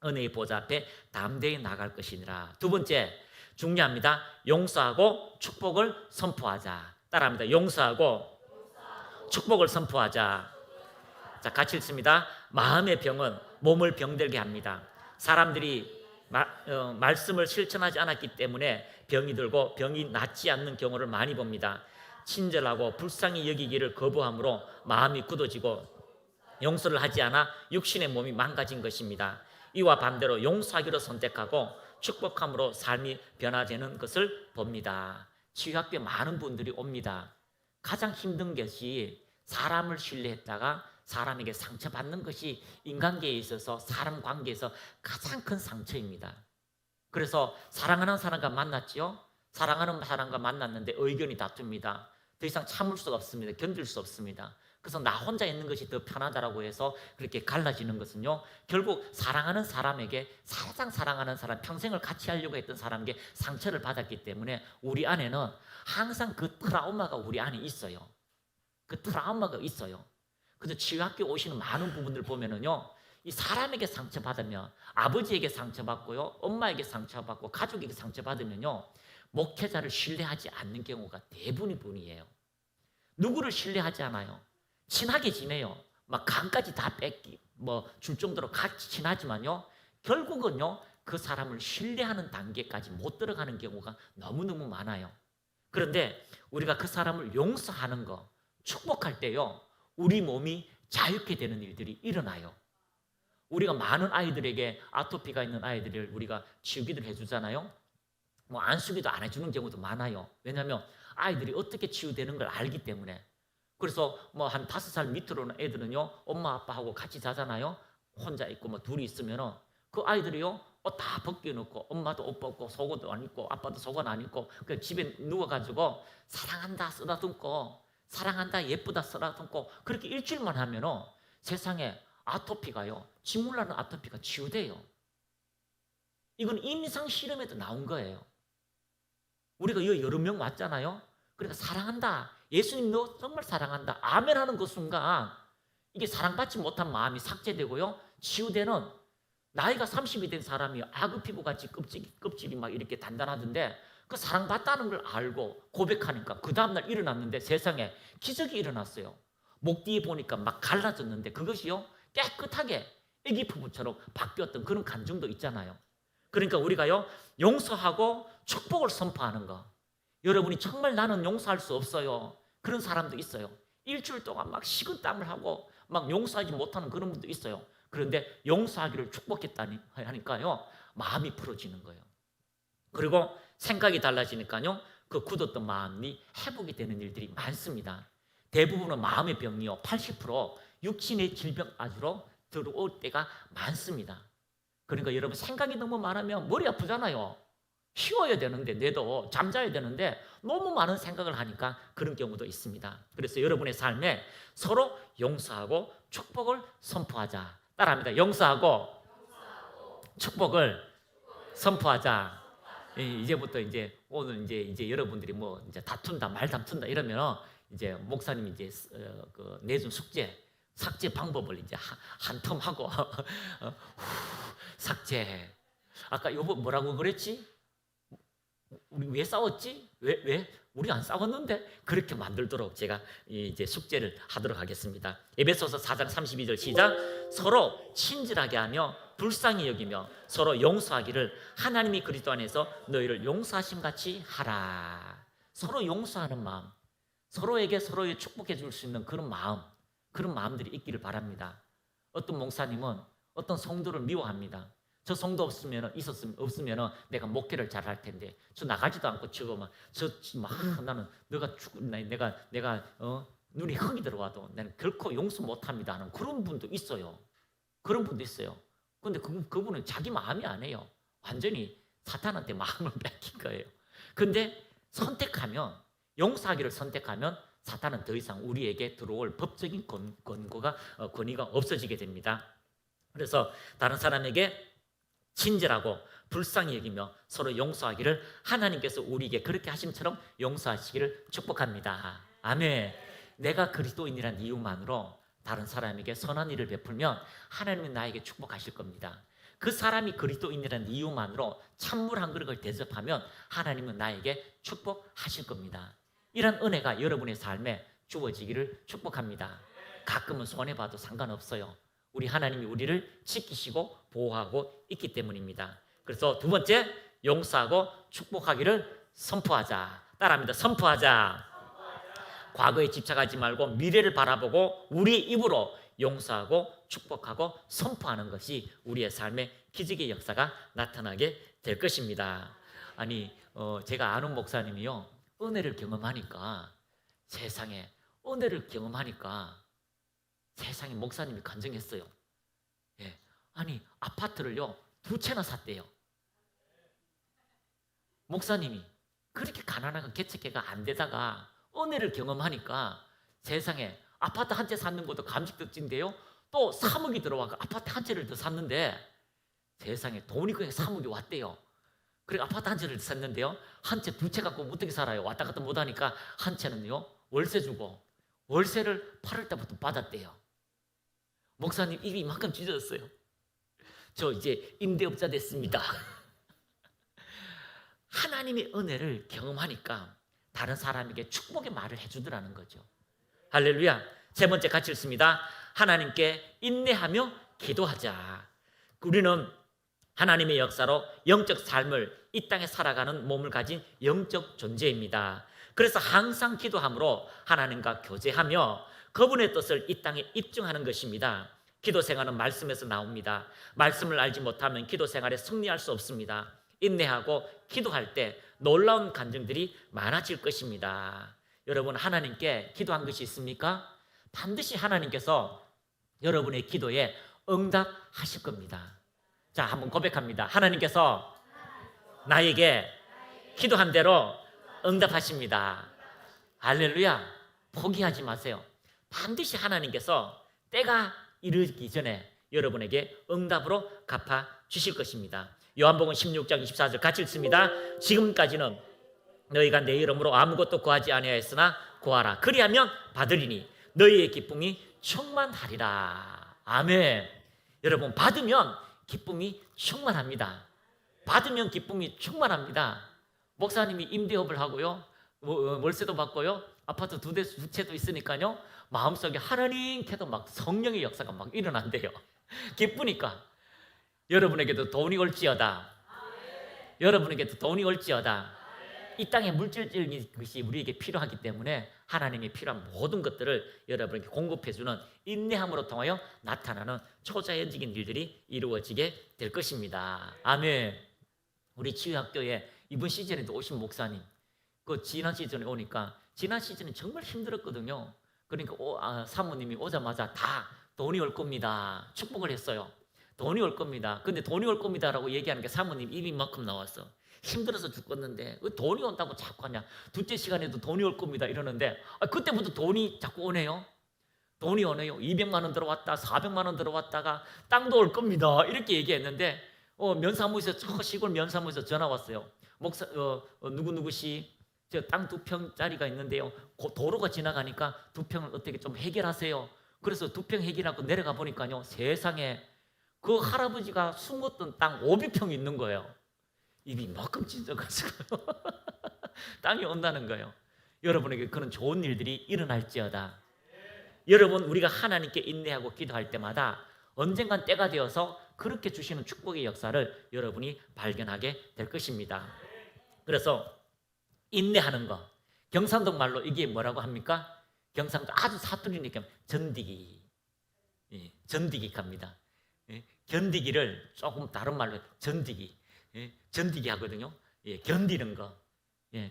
은혜의 보좌 앞에 담대히 나갈 것이니라. 두 번째, 중요합니다. 용서하고 축복을 선포하자. 따라합니다. 용서하고 축복을 선포하자. 자, 같이 읽습니다. 마음의 병은 몸을 병들게 합니다. 사람들이 말씀을 실천하지 않았기 때문에 병이 들고 병이 낫지 않는 경우를 많이 봅니다. 친절하고 불쌍히 여기기를 거부함으로 마음이 굳어지고 용서를 하지 않아 육신의 몸이 망가진 것입니다. 이와 반대로 용서하기로 선택하고 축복함으로 삶이 변화되는 것을 봅니다. 치유학교에 많은 분들이 옵니다. 가장 힘든 것이 사람을 신뢰했다가 사람에게 상처받는 것이 인간계에 있어서 사람 관계에서 가장 큰 상처입니다. 그래서 사랑하는 사람과 만났지요. 사랑하는 사람과 만났는데 의견이 다툽니다. 더 이상 참을 수가 없습니다. 견딜 수 없습니다. 그래서 나 혼자 있는 것이 더 편하다라고 해서 그렇게 갈라지는 것은요, 결국 사랑하는 사람에게, 가장 사랑하는 사람, 평생을 같이 하려고 했던 사람에게 상처를 받았기 때문에 우리 안에는 항상 그 트라우마가 우리 안에 있어요. 그 트라우마가 있어요. 그래서 치유학교 오시는 많은 부분들 보면은요, 이 사람에게 상처받으면, 아버지에게 상처받고요, 엄마에게 상처받고 가족에게 상처받으면요, 목회자를 신뢰하지 않는 경우가 대부분이에요. 누구를 신뢰하지 않아요. 친하게 지내요. 막 간까지 다 뺏기 줄 정도로 같이 친하지만요, 결국은요 그 사람을 신뢰하는 단계까지 못 들어가는 경우가 너무너무 많아요. 그런데 우리가 그 사람을 용서하는 거, 축복할 때요, 우리 몸이 자유케 되는 일들이 일어나요. 우리가 많은 아이들에게 아토피가 있는 아이들을 우리가 치유기를 해주잖아요. 안수기도 안 해주는 경우도 많아요. 왜냐하면 아이들이 어떻게 치유되는 걸 알기 때문에. 그래서 한 5살 밑으로는 애들은요, 엄마 아빠하고 같이 자잖아요. 혼자 있고 둘이 있으면은 그 아이들이요, 옷 다 벗겨놓고 엄마도 옷 벗고 속옷도 안 입고 아빠도 속옷 안 입고 그 집에 누워가지고 사랑한다 쓰다듬고, 사랑한다 예쁘다 쓰다듬고, 그렇게 일주일만 하면은 세상에 아토피가요, 진물 나는 아토피가 치유돼요. 이건 임상 실험에도 나온 거예요. 우리가 여러 명 왔잖아요. 그러니까 사랑한다, 예수님 너 정말 사랑한다, 아멘 하는 그 순간 이게 사랑받지 못한 마음이 삭제되고요, 치유되는, 나이가 30이 된 사람이 아구 피부같이 껍질이 막 이렇게 단단하던데 그 사랑받다는 걸 알고 고백하니까 그 다음날 일어났는데 세상에 기적이 일어났어요. 목 뒤에 보니까 막 갈라졌는데 그것이요, 깨끗하게 애기 피부처럼 바뀌었던 그런 감정도 있잖아요. 그러니까 우리가요, 용서하고 축복을 선포하는 거. 여러분이 정말 나는 용서할 수 없어요, 그런 사람도 있어요. 일주일 동안 막 식은땀을 하고 막 용서하지 못하는 그런 분도 있어요. 그런데 용서하기를 축복했다니 하니까요, 마음이 풀어지는 거예요. 그리고 생각이 달라지니까요, 그 굳었던 마음이 회복이 되는 일들이 많습니다. 대부분은 마음의 병이요, 80% 육신의 질병 아주로 들어올 때가 많습니다. 그러니까 여러분, 생각이 너무 많으면 머리 아프잖아요. 쉬어야 되는데, 내도 잠자야 되는데 너무 많은 생각을 하니까 그런 경우도 있습니다. 그래서 여러분의 삶에 서로 용서하고 축복을 선포하자. 따라합니다. 용서하고 축복을 선포하자. 이제부터 이제 오늘 이제 여러분들이 이제 다툰다, 말 다툰다 이러면 이제 목사님이 이제 내준 삭제 방법을 이제 한 텀 하고 삭제. 아까 여보 뭐라고 그랬지? 우리 왜 싸웠지? 왜? 우리 안 싸웠는데? 그렇게 만들도록 제가 이제 숙제를 하도록 하겠습니다. 에베소서 4장 32절 시작. 서로 친절하게 하며 불쌍히 여기며 서로 용서하기를 하나님이 그리스도 안에서 너희를 용서하심 같이 하라. 서로 용서하는 마음, 서로에게 서로에 축복해 줄 수 있는 그런 마음들이 있기를 바랍니다. 어떤 목사님은 어떤 성도를 미워합니다. 저 성도 없으면 내가 목회를 잘할 텐데 저 나가지도 않고 지금 나는 내가 눈이 흙이 들어와도 나는 결코 용서 못합니다 하는 그런 분도 있어요. 그런 분도 있어요. 그런데 그분은 자기 마음이 아니에요. 완전히 사탄한테 마음을 뺏긴 거예요. 근데 용서하기를 선택하면 사탄은 더 이상 우리에게 들어올 법적인 권위가 없어지게 됩니다. 그래서 다른 사람에게 친절하고 불쌍히 여기며 서로 용서하기를 하나님께서 우리에게 그렇게 하심처럼 용서하시기를 축복합니다. 아멘. 내가 그리스도인이라는 이유만으로 다른 사람에게 선한 일을 베풀면 하나님은 나에게 축복하실 겁니다. 그 사람이 그리스도인이라는 이유만으로 찬물 한 그릇을 대접하면 하나님은 나에게 축복하실 겁니다. 이런 은혜가 여러분의 삶에 주어지기를 축복합니다. 가끔은 손해봐도 상관없어요. 우리 하나님이 우리를 지키시고 보호하고 있기 때문입니다. 그래서 두 번째, 용서하고 축복하기를 선포하자. 따라합니다. 선포하자. 과거에 집착하지 말고 미래를 바라보고 우리 입으로 용서하고 축복하고 선포하는 것이 우리의 삶의 기적의 역사가 나타나게 될 것입니다. 아니 제가 아는 목사님이요, 은혜를 경험하니까 세상에 은혜를 경험하니까 세상에 목사님이 간증했어요. 예. 아니 아파트를요 2채나 샀대요. 목사님이 그렇게 가난하고 개척해가 안 되다가 은혜를 경험하니까 세상에 아파트 한 채 샀는 것도 감직덕진데요, 또 3억이 들어와서 아파트 한 채를 더 샀는데 세상에 돈이 그냥 3억이 왔대요. 그리고 아파트 한 채를 샀는데요, 한 채 2채 갖고 어떻게 살아요? 왔다 갔다 못하니까 한 채는요 월세 주고, 월세를 8월 때부터 받았대요. 목사님 입이 이만큼 찢어졌어요. 저 이제 임대업자 됐습니다. 하나님의 은혜를 경험하니까 다른 사람에게 축복의 말을 해주더라는 거죠. 할렐루야. 세 번째 같이 읽습니다. 하나님께 인내하며 기도하자. 우리는 하나님의 역사로 영적 삶을 이 땅에 살아가는 몸을 가진 영적 존재입니다. 그래서 항상 기도함으로 하나님과 교제하며 그분의 뜻을 이 땅에 입증하는 것입니다. 기도 생활은 말씀에서 나옵니다. 말씀을 알지 못하면 기도 생활에 승리할 수 없습니다. 인내하고 기도할 때 놀라운 간증들이 많아질 것입니다. 여러분, 하나님께 기도한 것이 있습니까? 반드시 하나님께서 여러분의 기도에 응답하실 겁니다. 자, 한번 고백합니다. 하나님께서 나에게 기도한 대로 응답하십니다. 할렐루야. 포기하지 마세요. 반드시 하나님께서 때가 이르기 전에 여러분에게 응답으로 갚아 주실 것입니다. 요한복음 16장 24절 같이 읽습니다. 지금까지는 너희가 내 이름으로 아무것도 구하지 아니하였으나 구하라. 그리하면 받으리니 너희의 기쁨이 충만하리라. 아멘. 여러분, 받으면 기쁨이 충만합니다. 받으면 기쁨이 충만합니다. 목사님이 임대업을 하고요, 월세도 받고요, 아파트 2채도 있으니까요, 마음속에 하나님께도 막 성령의 역사가 막 일어난대요. 기쁘니까. 여러분에게도 돈이 올지어다. 여러분에게도 돈이 올지어다. 이 땅에 물질적인 것이 우리에게 필요하기 때문에 하나님이 필요한 모든 것들을 여러분에게 공급해주는 인내함으로 통하여 나타나는 초자연적인 일들이 이루어지게 될 것입니다. 아멘. 우리 치유학교에 이번 시즌에도 오신 목사님, 그 지난 시즌에 오니까 지난 시즌은 정말 힘들었거든요. 그러니까 사모님이 오자마자 다 돈이 올 겁니다. 축복을 했어요. 돈이 올 겁니다. 근데 돈이 올 겁니다라고 얘기하는 게 사모님 입이 이만큼 나왔어. 힘들어서 죽겠는데 왜 돈이 온다고 자꾸 하냐. 둘째 시간에도 돈이 올 겁니다 이러는데 그때부터 돈이 자꾸 오네요. 돈이 오네요. 200만 원 들어왔다, 400만 원 들어왔다가 땅도 올 겁니다 이렇게 얘기했는데 면사무소에서 시골 면사무소에서 전화 왔어요. 목사 누구누구씨 저 땅 2평짜리가 있는데요, 도로가 지나가니까 2평을 어떻게 좀 해결하세요. 그래서 2평 해결하고 내려가 보니까요, 세상에 그 할아버지가 숨었던 땅 500평이 있는 거예요. 입이 이만큼 찢어가지고 땅이 온다는 거예요. 여러분에게 그런 좋은 일들이 일어날지어다. 여러분, 우리가 하나님께 인내하고 기도할 때마다 언젠간 때가 되어서 그렇게 주시는 축복의 역사를 여러분이 발견하게 될 것입니다. 그래서 인내하는 거, 경상도 말로 이게 뭐라고 합니까? 경상도 아주 사투리니까 전디기. 전디기 갑니다. 견디기를 조금 다른 말로 전디기. 견디기 하거든요. 견디는 거.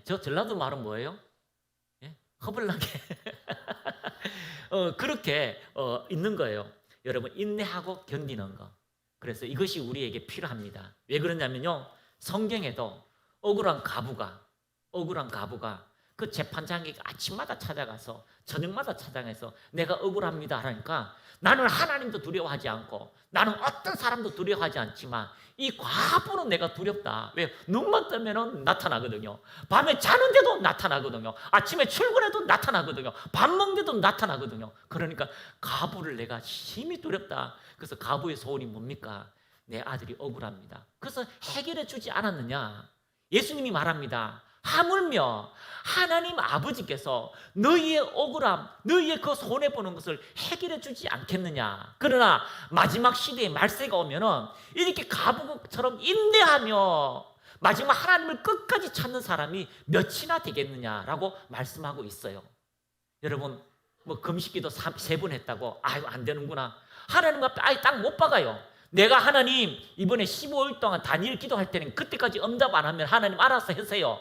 저 전라도 말은 뭐예요? 허벌나게. 그렇게 있는 거예요. 여러분, 인내하고 견디는 거. 그래서 이것이 우리에게 필요합니다. 왜 그러냐면요, 성경에도 억울한 가부가 그 재판장에게 아침마다 찾아가서 저녁마다 찾아가서 내가 억울합니다 하니까 나는 하나님도 두려워하지 않고 나는 어떤 사람도 두려워하지 않지만 이 과부는 내가 두렵다. 왜? 눈만 뜨면 나타나거든요. 밤에 자는데도 나타나거든요. 아침에 출근해도 나타나거든요. 밥 먹는데도 나타나거든요. 그러니까 가부를 내가 심히 두렵다. 그래서 가부의 소원이 뭡니까? 내 아들이 억울합니다. 그래서 해결해 주지 않았느냐? 예수님이 말합니다. 하물며 하나님 아버지께서 너희의 억울함, 너희의 그 손해보는 것을 해결해 주지 않겠느냐. 그러나 마지막 시대에 말세가 오면은 이렇게 가부처럼 인내하며 마지막 하나님을 끝까지 찾는 사람이 몇이나 되겠느냐라고 말씀하고 있어요. 여러분, 뭐 금식기도 3번 했다고 아유 안 되는구나. 하나님 앞에 아예 딱 못 박아요. 내가 하나님 이번에 15일 동안 단일 기도할 때는 그때까지 응답 안 하면 하나님 알아서 하세요.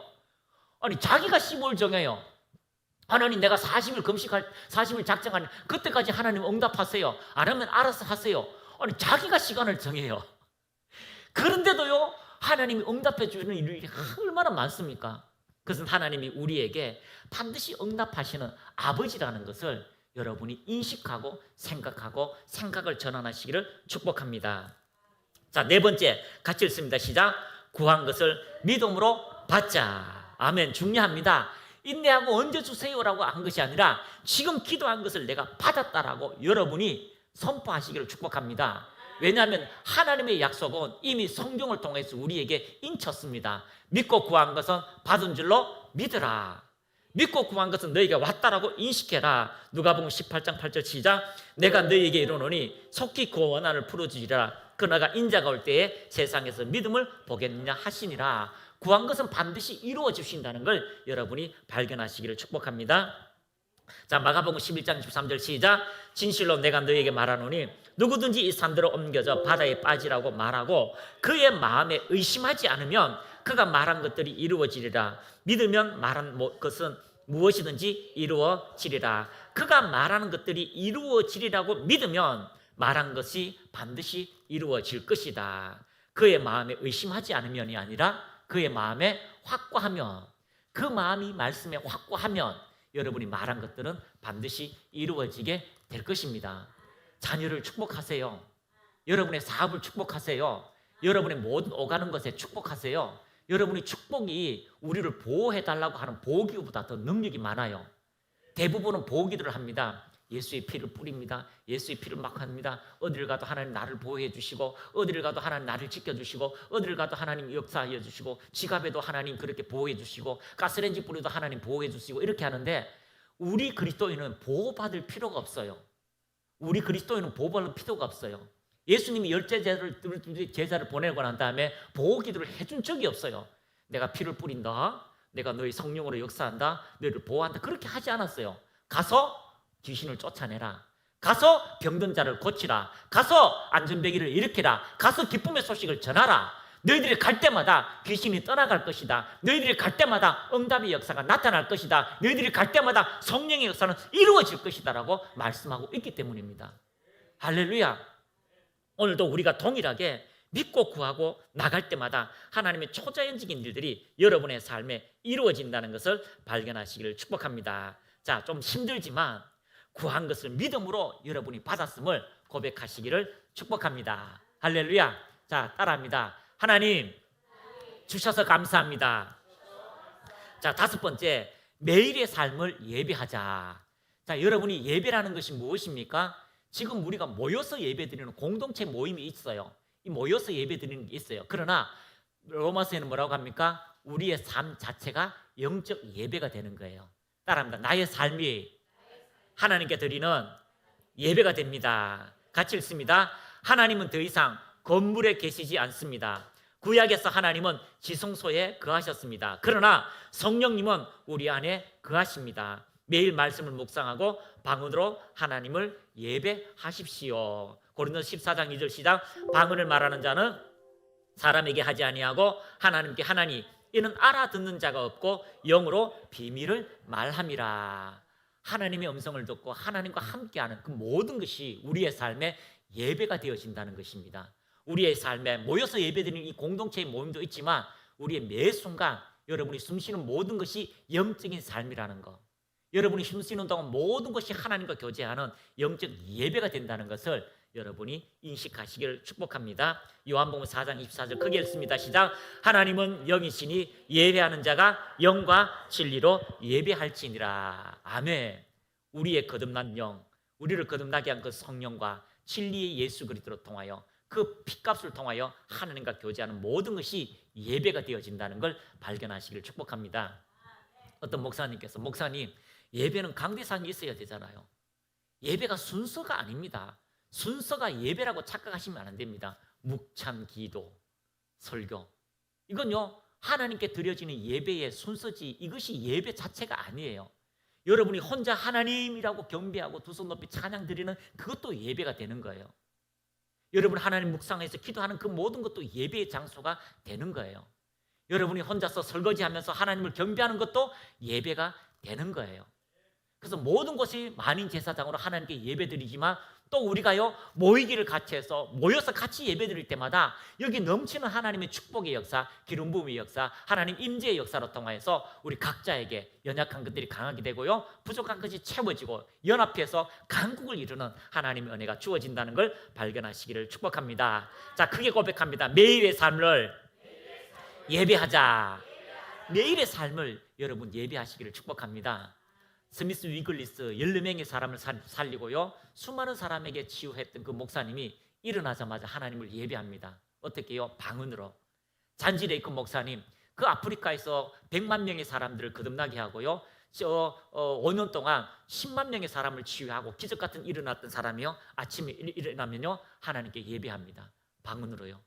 아니 자기가 15일 정해요. 하나님 내가 40일 금식할 40일 작정하는 그때까지 하나님 응답하세요. 안 하면 알아서 하세요. 아니 자기가 시간을 정해요. 그런데도요 하나님이 응답해 주시는 일이 얼마나 많습니까? 그것은 하나님이 우리에게 반드시 응답하시는 아버지라는 것을 여러분이 인식하고 생각하고 생각을 전환하시기를 축복합니다. 자, 네 번째 같이 읽습니다. 시작. 구한 것을 믿음으로 받자. 아멘. 중요합니다. 인내하고 언제 주세요라고 한 것이 아니라 지금 기도한 것을 내가 받았다라고 여러분이 선포하시기를 축복합니다. 왜냐하면 하나님의 약속은 이미 성경을 통해서 우리에게 인쳤습니다. 믿고 구한 것은 받은 줄로 믿으라. 믿고 구한 것은 너희가 왔다라고 인식해라. 누가복음 18장 8절 시작. 내가 너희에게 이르노니 속히 그 원한을 풀어주리라. 그러나 인자가 올 때에 세상에서 믿음을 보겠느냐 하시니라. 구한 것은 반드시 이루어 주신다는 걸 여러분이 발견하시기를 축복합니다. 자, 마가복음 11장 13절 시작. 진실로 내가 너희에게 말하노니 누구든지 이 산들을 옮겨져 바다에 빠지라고 말하고 그의 마음에 의심하지 않으면 그가 말한 것들이 이루어지리라. 믿으면 말한 것은 무엇이든지 이루어지리라. 그가 말하는 것들이 이루어지리라고 믿으면 말한 것이 반드시 이루어질 것이다. 그의 마음에 의심하지 않으면이 아니라 그의 마음에 확고하면, 그 마음이 말씀에 확고하면 여러분이 말한 것들은 반드시 이루어지게 될 것입니다. 자녀를 축복하세요. 여러분의 사업을 축복하세요. 여러분의 모든 오가는 것에 축복하세요. 여러분의 축복이 우리를 보호해달라고 하는 보호기도보다 더 능력이 많아요. 대부분은 보호기도를 합니다. 예수의 피를 뿌립니다. 예수의 피를 막 합니다. 어디를 가도 하나님 나를 보호해 주시고, 어디를 가도 하나님 나를 지켜주시고, 어디를 가도 하나님 역사하여 주시고, 지갑에도 하나님 그렇게 보호해 주시고, 가스레인지 뿌려도 하나님 보호해 주시고, 이렇게 하는데 우리 그리스도인은 보호받을 필요가 없어요. 우리 그리스도인은 보호받을 필요가 없어요. 예수님이 제자를 보내고 난 다음에 보호기도를 해준 적이 없어요. 내가 피를 뿌린다, 내가 너희 성령으로 역사한다, 너희를 보호한다, 그렇게 하지 않았어요. 가서 귀신을 쫓아내라, 가서 병든 자를 고치라, 가서 안전배기를 일으키라, 가서 기쁨의 소식을 전하라. 너희들이 갈 때마다 귀신이 떠나갈 것이다. 너희들이 갈 때마다 응답의 역사가 나타날 것이다. 너희들이 갈 때마다 성령의 역사는 이루어질 것이다 라고 말씀하고 있기 때문입니다. 할렐루야. 오늘도 우리가 동일하게 믿고 구하고 나갈 때마다 하나님의 초자연적인 일들이 여러분의 삶에 이루어진다는 것을 발견하시기를 축복합니다. 자, 좀 힘들지만 구한 것을 믿음으로 여러분이 받았음을 고백하시기를 축복합니다. 할렐루야. 자, 따라합니다. 하나님 주셔서 감사합니다. 자, 다섯 번째, 매일의 삶을 예배하자. 자, 여러분이 예배라는 것이 무엇입니까? 지금 우리가 모여서 예배드리는 공동체 모임이 있어요. 이 모여서 예배드리는 게 있어요. 그러나 로마서에는 뭐라고 합니까? 우리의 삶 자체가 영적 예배가 되는 거예요. 따라합니다. 나의 삶이 하나님께 드리는 예배가 됩니다. 같이 읽습니다. 하나님은 더 이상 건물에 계시지 않습니다. 구약에서 하나님은 지성소에 거하셨습니다. 그러나 성령님은 우리 안에 거하십니다. 매일 말씀을 묵상하고 방언으로 하나님을 예배하십시오. 고린도서 14장 2절 시작. 방언을 말하는 자는 사람에게 하지 아니하고 하나님께 하나니 이는 알아듣는 자가 없고 영으로 비밀을 말함이라. 하나님의 음성을 듣고 하나님과 함께하는 그 모든 것이 우리의 삶에 예배가 되어진다는 것입니다. 우리의 삶에 모여서 예배드리는 이 공동체의 모임도 있지만 우리의 매 순간 여러분이 숨쉬는 모든 것이 영적인 삶이라는 것, 여러분이 숨쉬는 동안 모든 것이 하나님과 교제하는 영적 예배가 된다는 것을 여러분이 인식하시기를 축복합니다. 요한복음 4장 24절 크게 읽습니다. 시작. 하나님은 영이시니 예배하는 자가 영과 진리로 예배할지니라. 아멘. 우리의 거듭난 영, 우리를 거듭나게 한 그 성령과 진리의 예수 그리스도로 통하여 그 핏값을 통하여 하나님과 교제하는 모든 것이 예배가 되어진다는 걸 발견하시기를 축복합니다. 어떤 목사님께서 목사님 예배는 강대상이 있어야 되잖아요. 예배가 순서가 아닙니다. 순서가 예배라고 착각하시면 안 됩니다. 묵찬 기도, 설교, 이건요 하나님께 드려지는 예배의 순서지 이것이 예배 자체가 아니에요. 여러분이 혼자 하나님이라고 경배하고 두 손 높이 찬양 드리는 그것도 예배가 되는 거예요. 여러분 하나님 묵상해서 기도하는 그 모든 것도 예배의 장소가 되는 거예요. 여러분이 혼자서 설거지하면서 하나님을 경배하는 것도 예배가 되는 거예요. 그래서 모든 것이 만인 제사장으로 하나님께 예배드리지만 또 우리가요 모이기를 같이 해서 모여서 같이 예배드릴 때마다 여기 넘치는 하나님의 축복의 역사, 기름 부음의 역사, 하나님 임재의 역사로 통하여서 우리 각자에게 연약한 것들이 강하게 되고요 부족한 것이 채워지고 연합해서 강국을 이루는 하나님의 은혜가 주어진다는 걸 발견하시기를 축복합니다. 자, 크게 고백합니다. 매일의 삶을 예배하자. 매일의 삶을 여러분 예배하시기를 축복합니다. 스미스 위글리스 14명의 사람을 살리고요 수많은 사람에게 치유했던 그 목사님이 일어나자마자 하나님을 예배합니다. 어떻게요? 방언으로. 잔지 레이크 목사님 그 아프리카에서 100만 명의 사람들을 거듭나게 하고요 5년 동안 10만 명의 사람을 치유하고 기적 같은 일어났던 사람이요 아침에 일어나면요 하나님께 예배합니다. 방언으로요.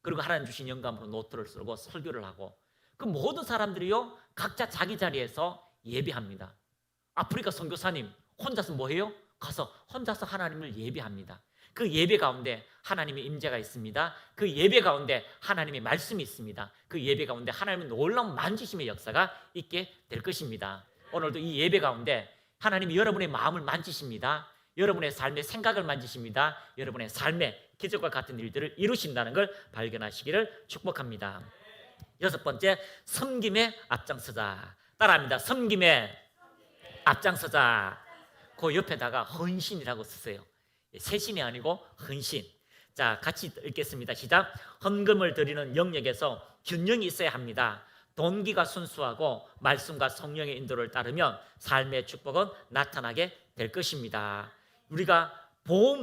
그리고 하나님 주신 영감으로 노트를 쓰고 설교를 하고 그 모든 사람들이요 각자 자기 자리에서 예배합니다. 아프리카 선교사님 혼자서 뭐해요? 가서 혼자서 하나님을 예배합니다. 그 예배 가운데 하나님의 임재가 있습니다. 그 예배 가운데 하나님의 말씀이 있습니다. 그 예배 가운데 하나님의 놀라운 만지심의 역사가 있게 될 것입니다. 오늘도 이 예배 가운데 하나님이 여러분의 마음을 만지십니다. 여러분의 삶의 생각을 만지십니다. 여러분의 삶의 기적과 같은 일들을 이루신다는 걸 발견하시기를 축복합니다. 6번째, 섬김에 앞장서자. 따라합니다. 섬김에 앞장서자. 그 옆에다가 헌신이라고 쓰세요. 세신이 아니고 헌신. 자, 같이 읽겠습니다. 시작. 헌금을 드리는 영역에서 균형이 있어야 합니다. 동기가 순수하고 말씀과 성령의 인도를 따르면 삶의 축복은 나타나게 될 것입니다. 우리가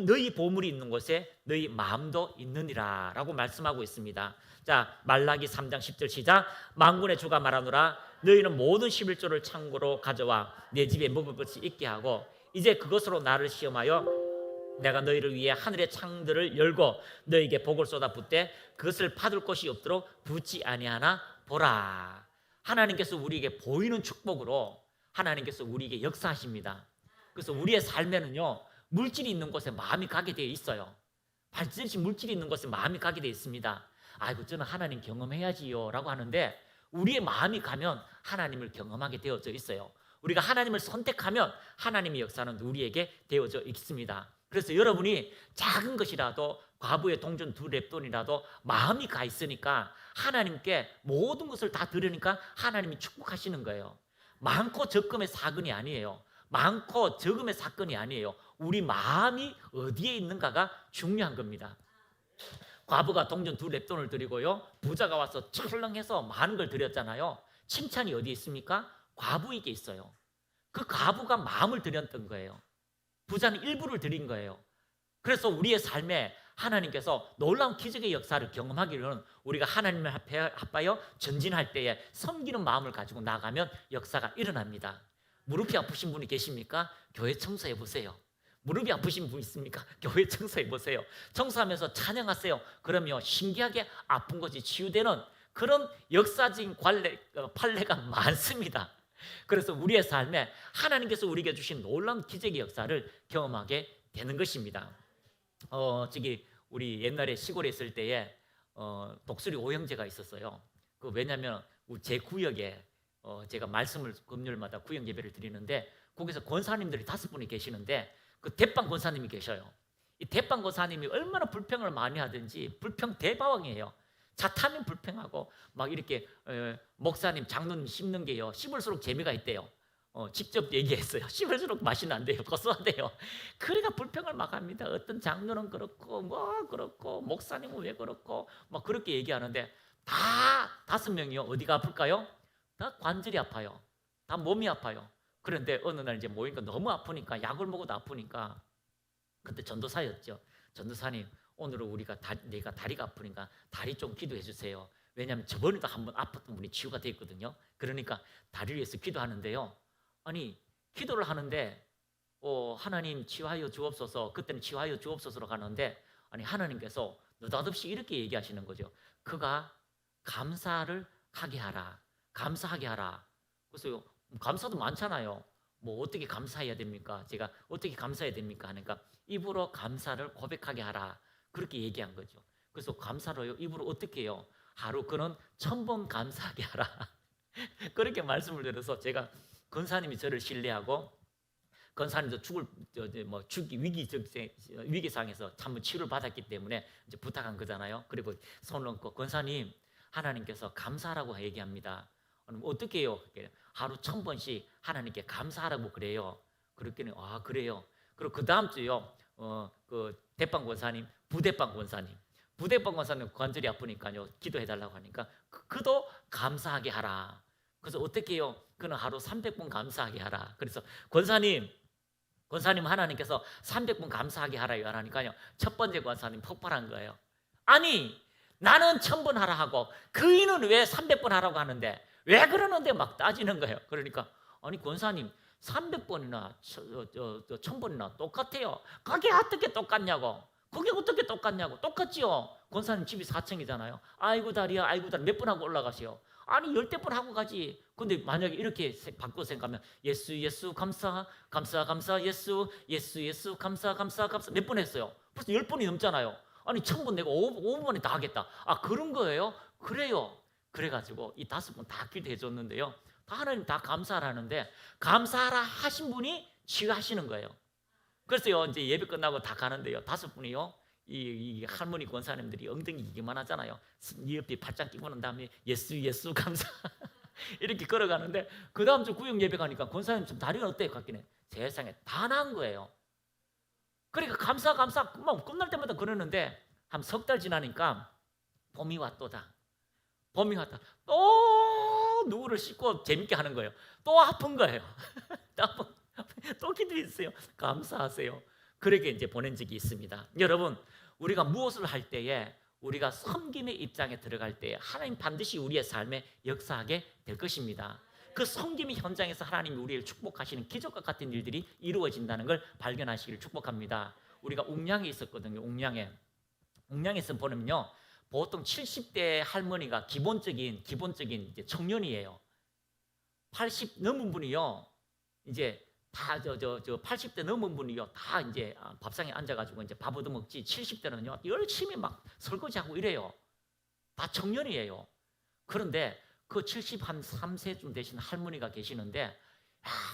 너희 보물이 있는 곳에 너희 마음도 있느니라 라고 말씀하고 있습니다. 자, 말라기 3장 10절 시작. 만군의 주가 말하노라. 너희는 모든 11조를 창고로 가져와 내 집에 먹을 것이 있게 하고 이제 그것으로 나를 시험하여 내가 너희를 위해 하늘의 창들을 열고 너희에게 복을 쏟아붓되 그것을 받을 곳이 없도록 붓지 아니하나 보라. 하나님께서 우리에게 보이는 축복으로 하나님께서 우리에게 역사하십니다. 그래서 우리의 삶에는요 물질이 있는 곳에 마음이 가게 되어 있어요. 발전시 물질이 있는 곳에 마음이 가게 되어 있습니다. 아이고 저는 하나님 경험해야지요 라고 하는데 우리의 마음이 가면 하나님을 경험하게 되어져 있어요. 우리가 하나님을 선택하면 하나님의 역사는 우리에게 되어져 있습니다. 그래서 여러분이 작은 것이라도 과부의 동전 2렙돈이라도 마음이 가 있으니까 하나님께 모든 것을 다 드리니까 하나님이 축복하시는 거예요. 많고 적금의 사건이 아니에요. 많고 적음의 사건이 아니에요. 우리 마음이 어디에 있는가가 중요한 겁니다. 과부가 동전 2렙돈을 드리고요 부자가 와서 철렁해서 많은 걸 드렸잖아요. 칭찬이 어디에 있습니까? 과부에게 있어요. 그 과부가 마음을 드렸던 거예요. 부자는 일부를 드린 거예요. 그래서 우리의 삶에 하나님께서 놀라운 기적의 역사를 경험하기로는 우리가 하나님을 합하여 전진할 때에 섬기는 마음을 가지고 나가면 역사가 일어납니다. 무릎이 아프신 분이 계십니까? 교회 청소해 보세요. 무릎이 아프신 분 있습니까? 교회 청소해 보세요. 청소하면서 찬양하세요. 그러면 신기하게 아픈 것이 치유되는 그런 역사적인 판례가 많습니다. 그래서 우리의 삶에 하나님께서 우리에게 주신 놀라운 기적의 역사를 경험하게 되는 것입니다. 우리 옛날에 시골에 있을 때에 독수리 오형제가 있었어요. 왜냐하면 제 구역에 제가 말씀을 금요일마다 구역 예배를 드리는데 거기서 권사님들이 5분이 계시는데 그 대빵 권사님이 계셔요. 이 대빵 권사님이 얼마나 불평을 많이 하든지 불평 대바왕이에요. 차 타면 불평하고 막 이렇게 목사님 장로님 씹는 게요 씹을수록 재미가 있대요. 직접 얘기했어요. 씹을수록 맛이 난대요. 고소하대요. 그래가 불평을 막 합니다. 어떤 장로는 그렇고 뭐 그렇고 목사님은 왜 그렇고 막 그렇게 얘기하는데 다 5명이요 어디가 아플까요? 다 관절이 아파요. 다 몸이 아파요. 그런데 어느 날 이제 모이니까 너무 아프니까 약을 먹어도 아프니까 그때 전도사였죠. 전도사님 오늘은 내가 다리가 아프니까 다리 좀 기도해 주세요. 왜냐하면 저번에도 한번 아팠던 분이 치유가 됐거든요. 그러니까 다리를 위해서 기도하는데요. 아니 기도를 하는데 하나님 치유하여 주옵소서. 그때는 치유하여 주옵소서로 가는데 아니 하나님께서 느닷없이 이렇게 얘기하시는 거죠. 그가 감사를 하게 하라. 감사하게 하라. 그래서 감사도 많잖아요. 뭐 어떻게 감사해야 됩니까? 제가 어떻게 감사해야 됩니까? 하니까 입으로 감사를 고백하게 하라. 그렇게 얘기한 거죠. 그래서 감사로요. 입으로 어떻게 해요? 하루 그는 1000번 감사하게 하라. 그렇게 말씀을 드려서 제가 권사님이 저를 신뢰하고 권사님도 죽기 위기 상에서 참 치료를 받았기 때문에 이제 부탁한 거잖아요. 그리고 손을 얹고 권사님 하나님께서 감사하라고 얘기합니다. 어떻게 해요? 하루 1000번씩 하나님께 감사하라고 그래요. 그랬더니 그래요. 그리고 그 다음 주요. 그 대빵 권사님, 부대빵 권사님 관절이 아프니까요. 기도해달라고 하니까 그도 감사하게 하라. 그래서 어떻게 해요? 그는 하루 300번 감사하게 하라. 그래서 권사님 하나님께서 300번 감사하게 하라요 하니까요. 첫 번째 권사님 폭발한 거예요. 아니 나는 1000번 하라 하고 그이는 왜 300번 하라고 하는데 왜 그러는데 막 따지는 거예요. 그러니까 아니 권사님 300번이나 1000번이나 똑같아요. 그게 어떻게 똑같냐고. 그게 어떻게 똑같냐고. 똑같지요. 권사님 집이 4층이잖아요. 아이고 다리야 몇 번 하고 올라가세요. 아니 10대 번 하고 가지. 근데 만약에 이렇게 바꿔 생각하면 예수 감사 예수 감사 몇 번 했어요. 벌써 10번이 넘잖아요. 아니 1000번 내가 5번에 다 하겠다. 그런 거예요? 그래요. 그래가지고 이 5번 다 기도해 줬는데요. 다 하나님 다 감사하라는데 감사하라 하신 분이 치유하시는 거예요. 그래서요 이제 예배 끝나고 다 가는데요. 5분이요. 이 할머니 권사님들이 엉덩이 이기만 하잖아요. 이 옆에 발짝 끼고 난 다음에 예수 감사 이렇게 걸어가는데 그 다음 주 구역 예배 가니까 권사님 좀 다리가 어때요? 갔기는 세상에 다 나은 거예요. 그러니까 감사 막 끝날 때마다 그러는데 한 석 달 지나니까 봄이 왔다. 또 누구를 씻고 재밌게 하는 거예요. 또 아픈 거예요. 또 기도했어요. 감사하세요. 그렇게 이제 보낸 적이 있습니다. 여러분, 우리가 무엇을 할 때에 우리가 섬김의 입장에 들어갈 때에 하나님 반드시 우리의 삶에 역사하게 될 것입니다. 그 섬김의 현장에서 하나님이 우리를 축복하시는 기적과 같은 일들이 이루어진다는 걸 발견하시기를 축복합니다. 우리가 웅량에 있었거든요. 웅량에서 보면요, 보통 70대 할머니가 기본적인 이제 청년이에요. 80 넘은 분이요, 이제 다 80대 넘은 분이요, 다 이제 밥상에 앉아가지고 이제 밥 얻어 먹지. 70대는요 열심히 막 설거지하고 이래요. 다 청년이에요. 그런데 그 73세쯤 되신 할머니가 계시는데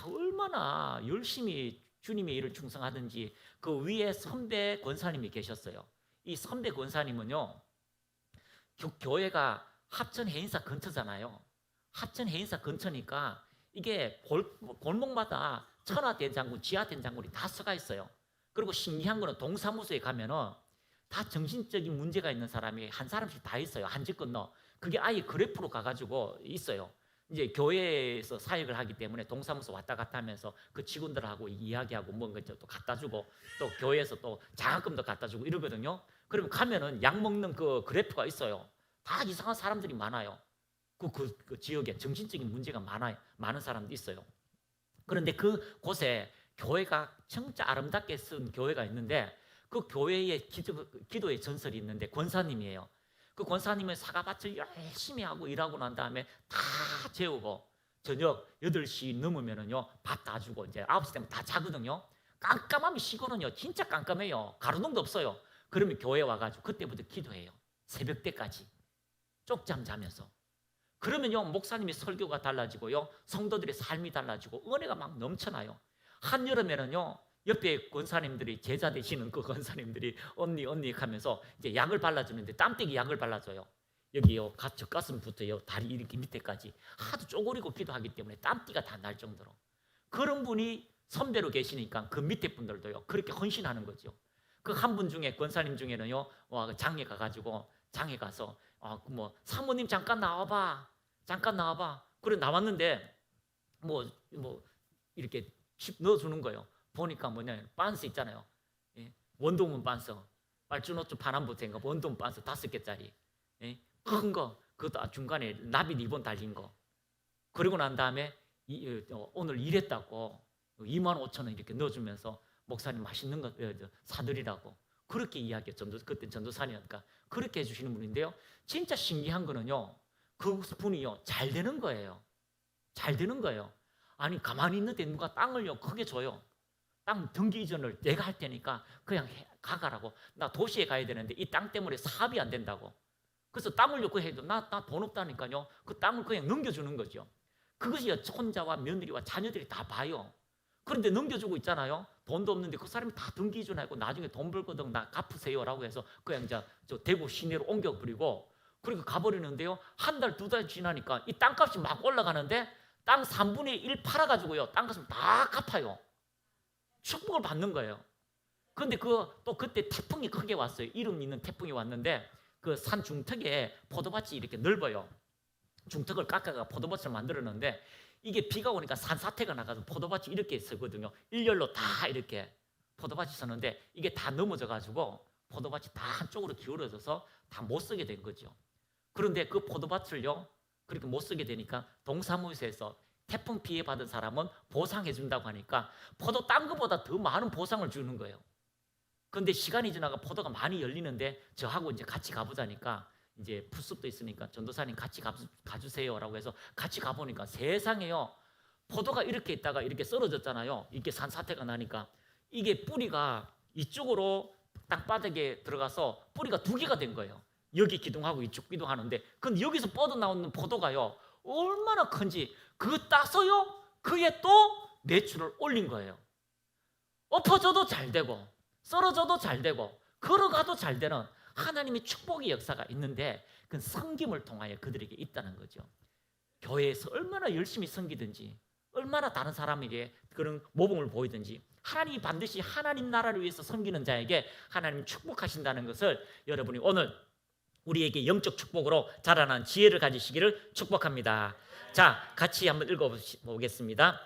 얼마나 열심히 주님의 일을 충성하든지 그 위에 선배 권사님이 계셨어요. 이 선배 권사님은요, 교회가 합천 해인사 근처잖아요. 합천 해인사 근처니까 이게 골목마다 천하대장군, 지하대장군이 다 서가 있어요. 그리고 신기한 거는 동사무소에 가면은 다 정신적인 문제가 있는 사람이 한 사람씩 다 있어요. 한 집 건너. 그게 아예 그래프로 가가지고 있어요. 이제 교회에서 사역을 하기 때문에 동사무소 왔다 갔다 하면서 그 직원들하고 이야기하고 뭔가 또 갖다 주고 또 교회에서 또 장학금도 갖다 주고 이러거든요. 그러면 가면은 약 먹는 그 그래프가 있어요. 다 이상한 사람들이 많아요. 그 지역에 정신적인 문제가 많은 사람도 있어요. 그런데 그곳에 교회가 진짜 아름답게 쓴 교회가 있는데 그 교회에 기도의 전설이 있는데 권사님이에요. 그 권사님은 사과밭을 열심히 하고 일하고 난 다음에 다 재우고 저녁 8시 넘으면은요 밥 다 주고 이제 9시 되면 다 자거든요. 깜깜하면 시골은요 진짜 깜깜해요. 가로등도 없어요. 그러면 교회 와가지고 그때부터 기도해요. 새벽 때까지 쪽잠 자면서. 그러면요 목사님의 설교가 달라지고요, 성도들의 삶이 달라지고 은혜가 막 넘쳐나요. 한여름에는요 옆에 권사님들이, 제자 되시는 그 권사님들이 언니 하면서 이제 약을 발라주는데 땀띠기 약을 발라줘요. 여기요 젖가슴부터요 다리 이렇게 밑에까지 하도 쪼그리고 기도하기 때문에 땀띠가 다 날 정도로. 그런 분이 선배로 계시니까 그 밑에 분들도요 그렇게 헌신하는 거죠. 그 한 분 중에 권사님 중에는요 장에 가가지고 장에 가서 뭐 사모님 잠깐 나와봐. 그래 나왔는데 뭐 이렇게 칩 넣어주는 거예요. 보니까 뭐냐 반스 있잖아요. 예? 원동문 반스, 빨주노초 파남보트인가 원동문 반스 5개짜리, 예? 큰 거, 그것도 중간에 나비 리본 달린 거. 그리고 난 다음에 오늘 일했다고 25,000원 이렇게 넣어주면서 목사님 맛있는 거 사드리라고 그렇게 이야기했죠. 그때 전도사니까 그렇게 해주시는 분인데요. 진짜 신기한 거는요, 그 분이요 잘 되는 거예요. 아니 가만히 있는데 누가 땅을요 크게 줘요. 땅 등기 이전을 내가 할 테니까 그냥 가가라고. 나 도시에 가야 되는데 이 땅 때문에 사업이 안 된다고. 그래서 땅을 요구 해도 나 돈 없다니까요. 그 땅을 그냥 넘겨주는 거죠. 그것이 혼자와 며느리와 자녀들이 다 봐요. 그런데 넘겨주고 있잖아요. 돈도 없는데 그 사람이 다 등기 이전하고 나중에 돈 벌거든 나 갚으세요라고 해서 그냥 저 대구 시내로 옮겨버리고 그리고 가버리는데요. 한 달, 두 달 지나니까 이 땅값이 막 올라가는데 땅 3분의 1 팔아가지고요. 땅값을 다 갚아요. 축복을 받는 거예요. 그런데 또 그때 태풍이 크게 왔어요. 이름 있는 태풍이 왔는데 그 산 중턱에 포도밭이 이렇게 넓어요. 중턱을 깎아가 포도밭을 만들었는데 이게 비가 오니까 산사태가 나가서 포도밭이 이렇게 서거든요. 일렬로 다 이렇게 포도밭이 서는데 이게 다 넘어져 가지고 포도밭이 다 한쪽으로 기울어져서 다 못 쓰게 된 거죠. 그런데 그 포도밭을요 그렇게 못 쓰게 되니까 동사무소에서 태풍 피해 받은 사람은 보상해 준다고 하니까 포도 딴 것보다 더 많은 보상을 주는 거예요. 그런데 시간이 지나가 포도가 많이 열리는데 저하고 이제 같이 가보자니까 이제 풀숲도 있으니까 전도사님 같이 가주세요라고 해서 같이 가보니까 세상에요 포도가 이렇게 있다가 이렇게 썰어졌잖아요. 이게 산사태가 나니까 이게 뿌리가 이쪽으로 땅바닥에 들어가서 뿌리가 두 개가 된 거예요. 여기 기둥하고 이쪽 기둥하는데 근데 여기서 뻗어나오는 포도가요 얼마나 큰지 그거 따서요 그게 또 매출을 올린 거예요. 엎어져도 잘 되고 썰어져도 잘 되고 걸어가도 잘 되는 하나님의 축복의 역사가 있는데 그 섬김을 통하여 그들에게 있다는 거죠. 교회에서 얼마나 열심히 섬기든지 얼마나 다른 사람에게 그런 모범을 보이든지 하나님이 반드시 하나님 나라를 위해서 섬기는 자에게 하나님 축복하신다는 것을 여러분이 오늘 우리에게 영적 축복으로 자라난 지혜를 가지시기를 축복합니다. 자, 같이 한번 읽어보겠습니다.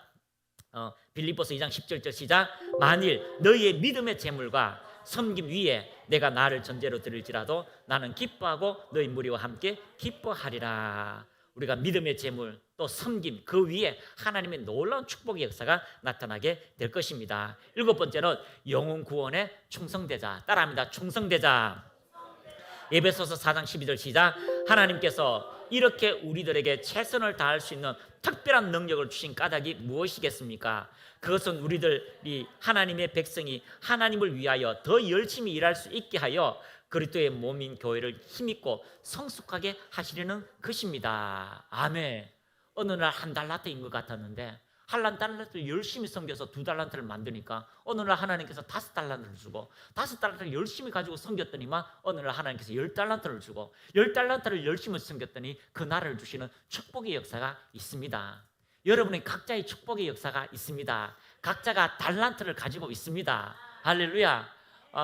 빌립보서 2장 10절 시작. 만일 너희의 믿음의 재물과 섬김 위에 내가 나를 전제로 드릴지라도 나는 기뻐하고 너희 무리와 함께 기뻐하리라. 우리가 믿음의 재물 또 섬김 그 위에 하나님의 놀라운 축복의 역사가 나타나게 될 것입니다. 일곱 번째는 영혼 구원의 충성되자. 따라합니다. 충성되자. 에베소서 4장 12절 시작. 하나님께서 이렇게 우리들에게 최선을 다할 수 있는 특별한 능력을 주신 까닭이 무엇이겠습니까? 그것은 우리들이 하나님의 백성이 하나님을 위하여 더 열심히 일할 수 있게 하여 그리스도의 몸인 교회를 힘있고 성숙하게 하시려는 것입니다. 아멘. 어느 날 한 달란트인 것 같았는데 한 달란트를 열심히 섬겨서 2달란트를 만드니까 어느 날 하나님께서 5달란트를 주고 5달란트를 열심히 가지고 섬겼더니만 어느 날 하나님께서 10달란트를 주고 10달란트를 열심히 섬겼더니 그 나라를 주시는 축복의 역사가 있습니다. 여러분의 각자의 축복의 역사가 있습니다. 각자가 달란트를 가지고 있습니다. 할렐루야.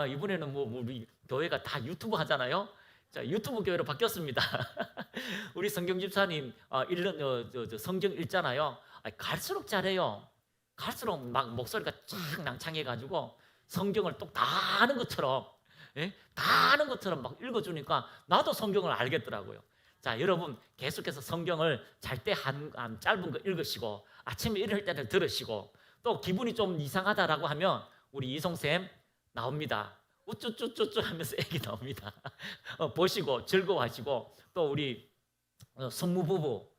이번에는 우리 교회가 다 유튜브 하잖아요. 자, 유튜브 교회로 바뀌었습니다. 우리 성경 집사님 성경 읽잖아요. 갈수록 잘해요. 갈수록 막 목소리가 쫙 낭창해가지고 성경을 또 다 아는 것처럼 다 아는 것처럼 막 읽어주니까 나도 성경을 알겠더라고요. 자, 여러분 계속해서 성경을 잘 때 한 짧은 거 읽으시고 아침에 일어날 때를 들으시고 또 기분이 좀 이상하다라고 하면 우리 이송쌤 나옵니다. 우쭈쭈쭈쭈 하면서 애기 나옵니다. 보시고 즐거워하시고 또 우리 성무부부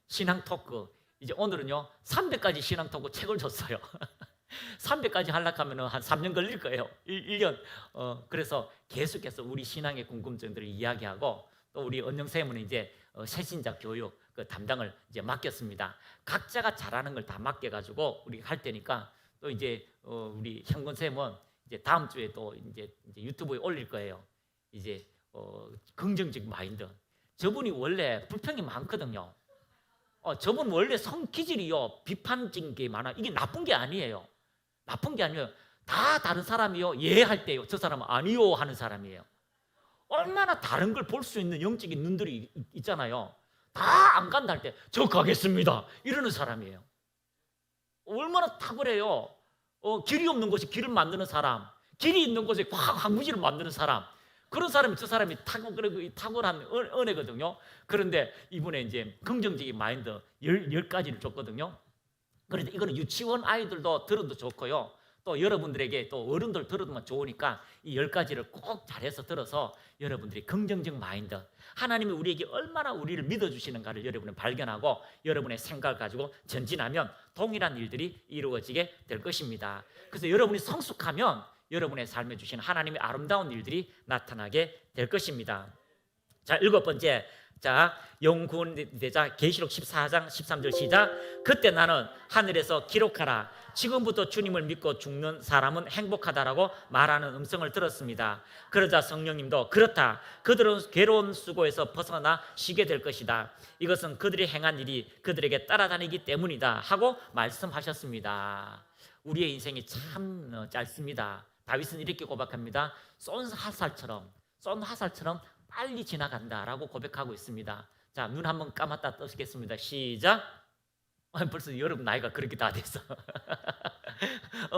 신앙 토크 이제 오늘은요 300가지 신앙 토크 책을 줬어요. 300가지 하려고 하면 한 3년 걸릴 거예요. 1년. 그래서 계속해서 우리 신앙의 궁금증들을 이야기하고 또 우리 은영쌤은 이제 새신자 교육 그 담당을 이제 맡겼습니다. 각자가 잘하는 걸 다 맡겨가지고 우리가 할 테니까 또 이제 우리 현근쌤은 이제 다음 주에 또 이제 유튜브에 올릴 거예요. 이제 긍정적 마인드. 저분이 원래 불평이 많거든요. 저분 원래 성기질이요 비판적인 게 많아. 이게 나쁜 게 아니에요. 나쁜 게 아니에요. 다 다른 사람이요 예할 때요 저 사람은 아니요 하는 사람이에요. 얼마나 다른 걸 볼 수 있는 영적인 눈들이 있잖아요. 다 안 간다 할 때 저 가겠습니다 이러는 사람이에요. 얼마나 탁월해요. 길이 없는 곳에 길을 만드는 사람, 길이 있는 곳에 황무지를 만드는 사람, 그런 사람이 저 사람이 탁월한 은혜거든요. 그런데 이번에 이제 긍정적인 마인드 10가지를 줬거든요. 그런데 이거는 유치원 아이들도 들어도 좋고요. 또 여러분들에게 또 어른들 들어두면 좋으니까 이 10가지를 꼭 잘해서 들어서 여러분들이 긍정적 마인드, 하나님이 우리에게 얼마나 우리를 믿어주시는가를 여러분이 발견하고 여러분의 생각을 가지고 전진하면 동일한 일들이 이루어지게 될 것입니다. 그래서 여러분이 성숙하면 여러분의 삶에 주신 하나님의 아름다운 일들이 나타나게 될 것입니다. 자, 7번째, 자, 영구원 되자 계시록 14장 13절 시작. 그때 나는 하늘에서 기록하라, 지금부터 주님을 믿고 죽는 사람은 행복하다라고 말하는 음성을 들었습니다. 그러자 성령님도 그렇다, 그들은 괴로운 수고에서 벗어나 쉬게 될 것이다, 이것은 그들이 행한 일이 그들에게 따라다니기 때문이다 하고 말씀하셨습니다. 우리의 인생이 참 짧습니다. 다윗은 이렇게 고백합니다. 쏜 화살처럼 빨리 지나간다라고 고백하고 있습니다. 자, 눈 한번 감았다 뜨시겠습니다. 시작. 벌써 여러분 나이가 그렇게 다 됐어.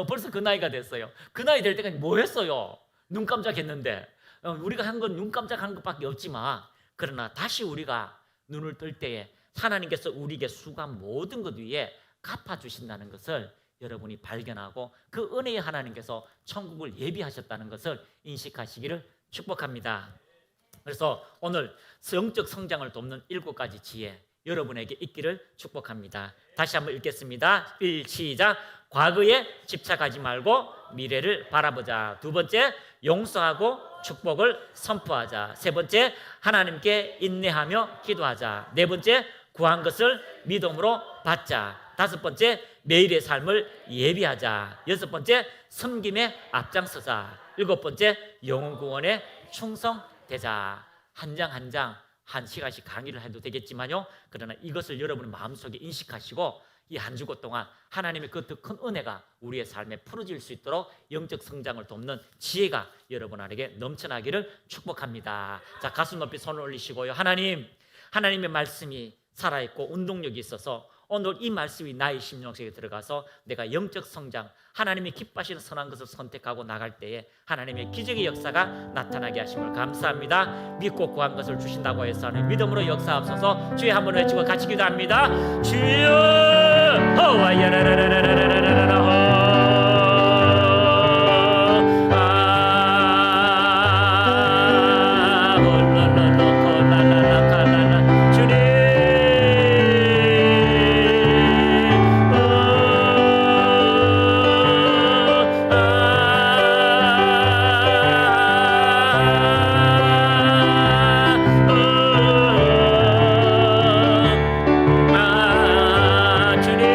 벌써 그 나이가 됐어요. 그 나이 될 때까지 뭐 했어요? 눈 깜짝했는데. 우리가 한 건 눈 깜짝한 것밖에 없지만, 그러나 다시 우리가 눈을 뜰 때에 하나님께서 우리에게 수고한 모든 것 위에 갚아주신다는 것을 여러분이 발견하고 그 은혜의 하나님께서 천국을 예비하셨다는 것을 인식하시기를 축복합니다. 그래서 오늘 영적 성장을 돕는 7가지 지혜 여러분에게 있기를 축복합니다. 다시 한번 읽겠습니다. 1, 시작. 과거에 집착하지 말고 미래를 바라보자. 2번째, 용서하고 축복을 선포하자. 3번째, 하나님께 인내하며 기도하자. 4번째, 구한 것을 믿음으로 받자. 5번째, 매일의 삶을 예비하자. 6번째, 섬김에 앞장서자. 7번째, 영혼 구원에 충성되자. 한 장 한 장 한 시간씩 강의를 해도 되겠지만요, 그러나 이것을 여러분의 마음속에 인식하시고 이 한 주고 동안 하나님의 그 더 큰 은혜가 우리의 삶에 풀어질 수 있도록 영적 성장을 돕는 지혜가 여러분에게 넘쳐나기를 축복합니다. 자, 가슴 높이 손을 올리시고요, 하나님의 말씀이 살아있고 운동력이 있어서 오늘 이 말씀이 나의 심령 속에 들어가서 내가 영적 성장, 하나님이 기뻐하시는 선한 것을 선택하고 나갈 때에 하나님의 기적의 역사가 나타나게 하심을 감사합니다. 믿고 구한 것을 주신다고 해서 하는 믿음으로 역사하옵소서. 주의 한번 외치고 같이 기도합니다. 주여 주님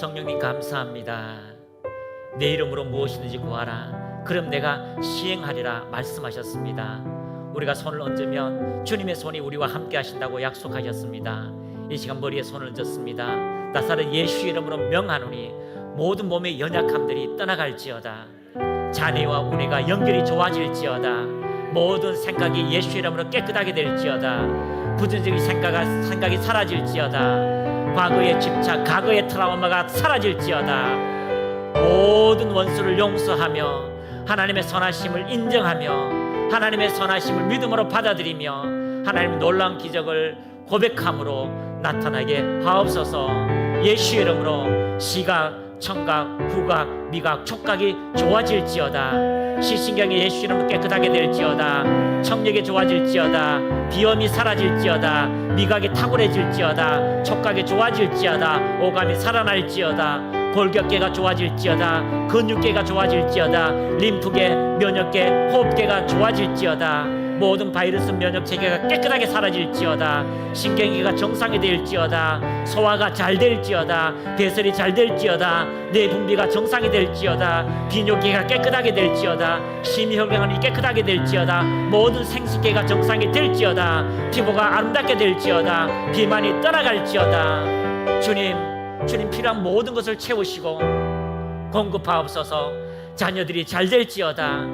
성령님 감사합니다. 내 이름으로 무엇이든지 구하라 그럼 내가 시행하리라 말씀하셨습니다. 우리가 손을 얹으면 주님의 손이 우리와 함께 하신다고 약속하셨습니다. 이 시간 머리에 손을 얹었습니다. 나사렛 예수 이름으로 명하노니 모든 몸의 연약함들이 떠나갈지어다. 자네와 우리가 연결이 좋아질지어다. 모든 생각이 예수 이름으로 깨끗하게 될지어다. 부정적인 생각이 사라질지어다. 과거의 집착, 과거의 트라우마가 사라질지어다. 모든 원수를 용서하며 하나님의 선하심을 인정하며 하나님의 선하심을 믿음으로 받아들이며 하나님의 놀라운 기적을 고백함으로 나타나게 하옵소서. 예수 이름으로 시각, 청각, 후각, 미각, 촉각이 좋아질지어다. 시신경이 예수 이름으로 깨끗하게 될지어다. 청력이 좋아질지어다. 비염이 사라질지어다. 미각이 탁월해질지어다. 촉각이 좋아질지어다. 오감이 살아날지어다. 골격계가 좋아질지어다. 근육계가 좋아질지어다. 림프계, 면역계, 호흡계가 좋아질지어다. 모든 바이러스 면역체계가 깨끗하게 사라질지어다. 신경계가 정상이 될지어다. 소화가 잘 될지어다. 배설이 잘 될지어다. 뇌분비가 정상이 될지어다. 비뇨기가 깨끗하게 될지어다. 심혈관이 깨끗하게 될지어다. 모든 생식계가 정상이 될지어다. 피부가 아름답게 될지어다. 비만이 떠나갈지어다. 주님 필요한 모든 것을 채우시고 공급하옵소서. 자녀들이 잘 될지어다.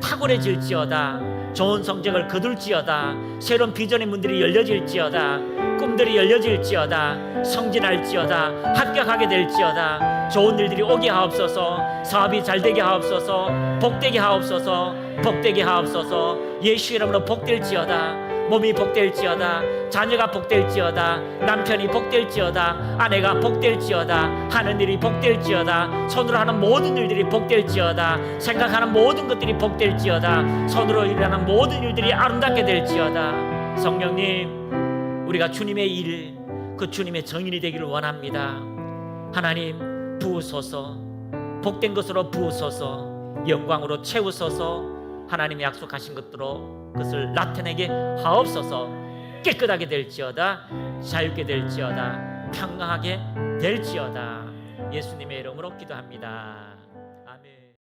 탁월해질지어다. 좋은 성적을 거둘지어다. 새로운 비전의 문들이 열려질지어다. 꿈들이 열려질지어다. 성진할지어다. 합격하게 될지어다. 좋은 일들이 오게 하옵소서. 사업이 잘되게 하옵소서. 복되게 하옵소서. 복되게 하옵소서. 예수 이름으로 복될지어다. 몸이 복될지어다. 자녀가 복될지어다. 남편이 복될지어다. 아내가 복될지어다. 하는 일이 복될지어다. 손으로 하는 모든 일들이 복될지어다. 생각하는 모든 것들이 복될지어다. 손으로 일하는 모든 일들이 아름답게 될지어다. 성령님, 우리가 주님의 일, 그 주님의 정인이 되기를 원합니다. 하나님 부으소서. 복된 것으로 부으소서. 영광으로 채우소서. 하나님이 약속하신 것들로 그것을 나타내게 하옵소서. 깨끗하게 될지어다. 자유롭게 될지어다. 평강하게 될지어다. 예수님의 이름으로 기도합니다. 아멘.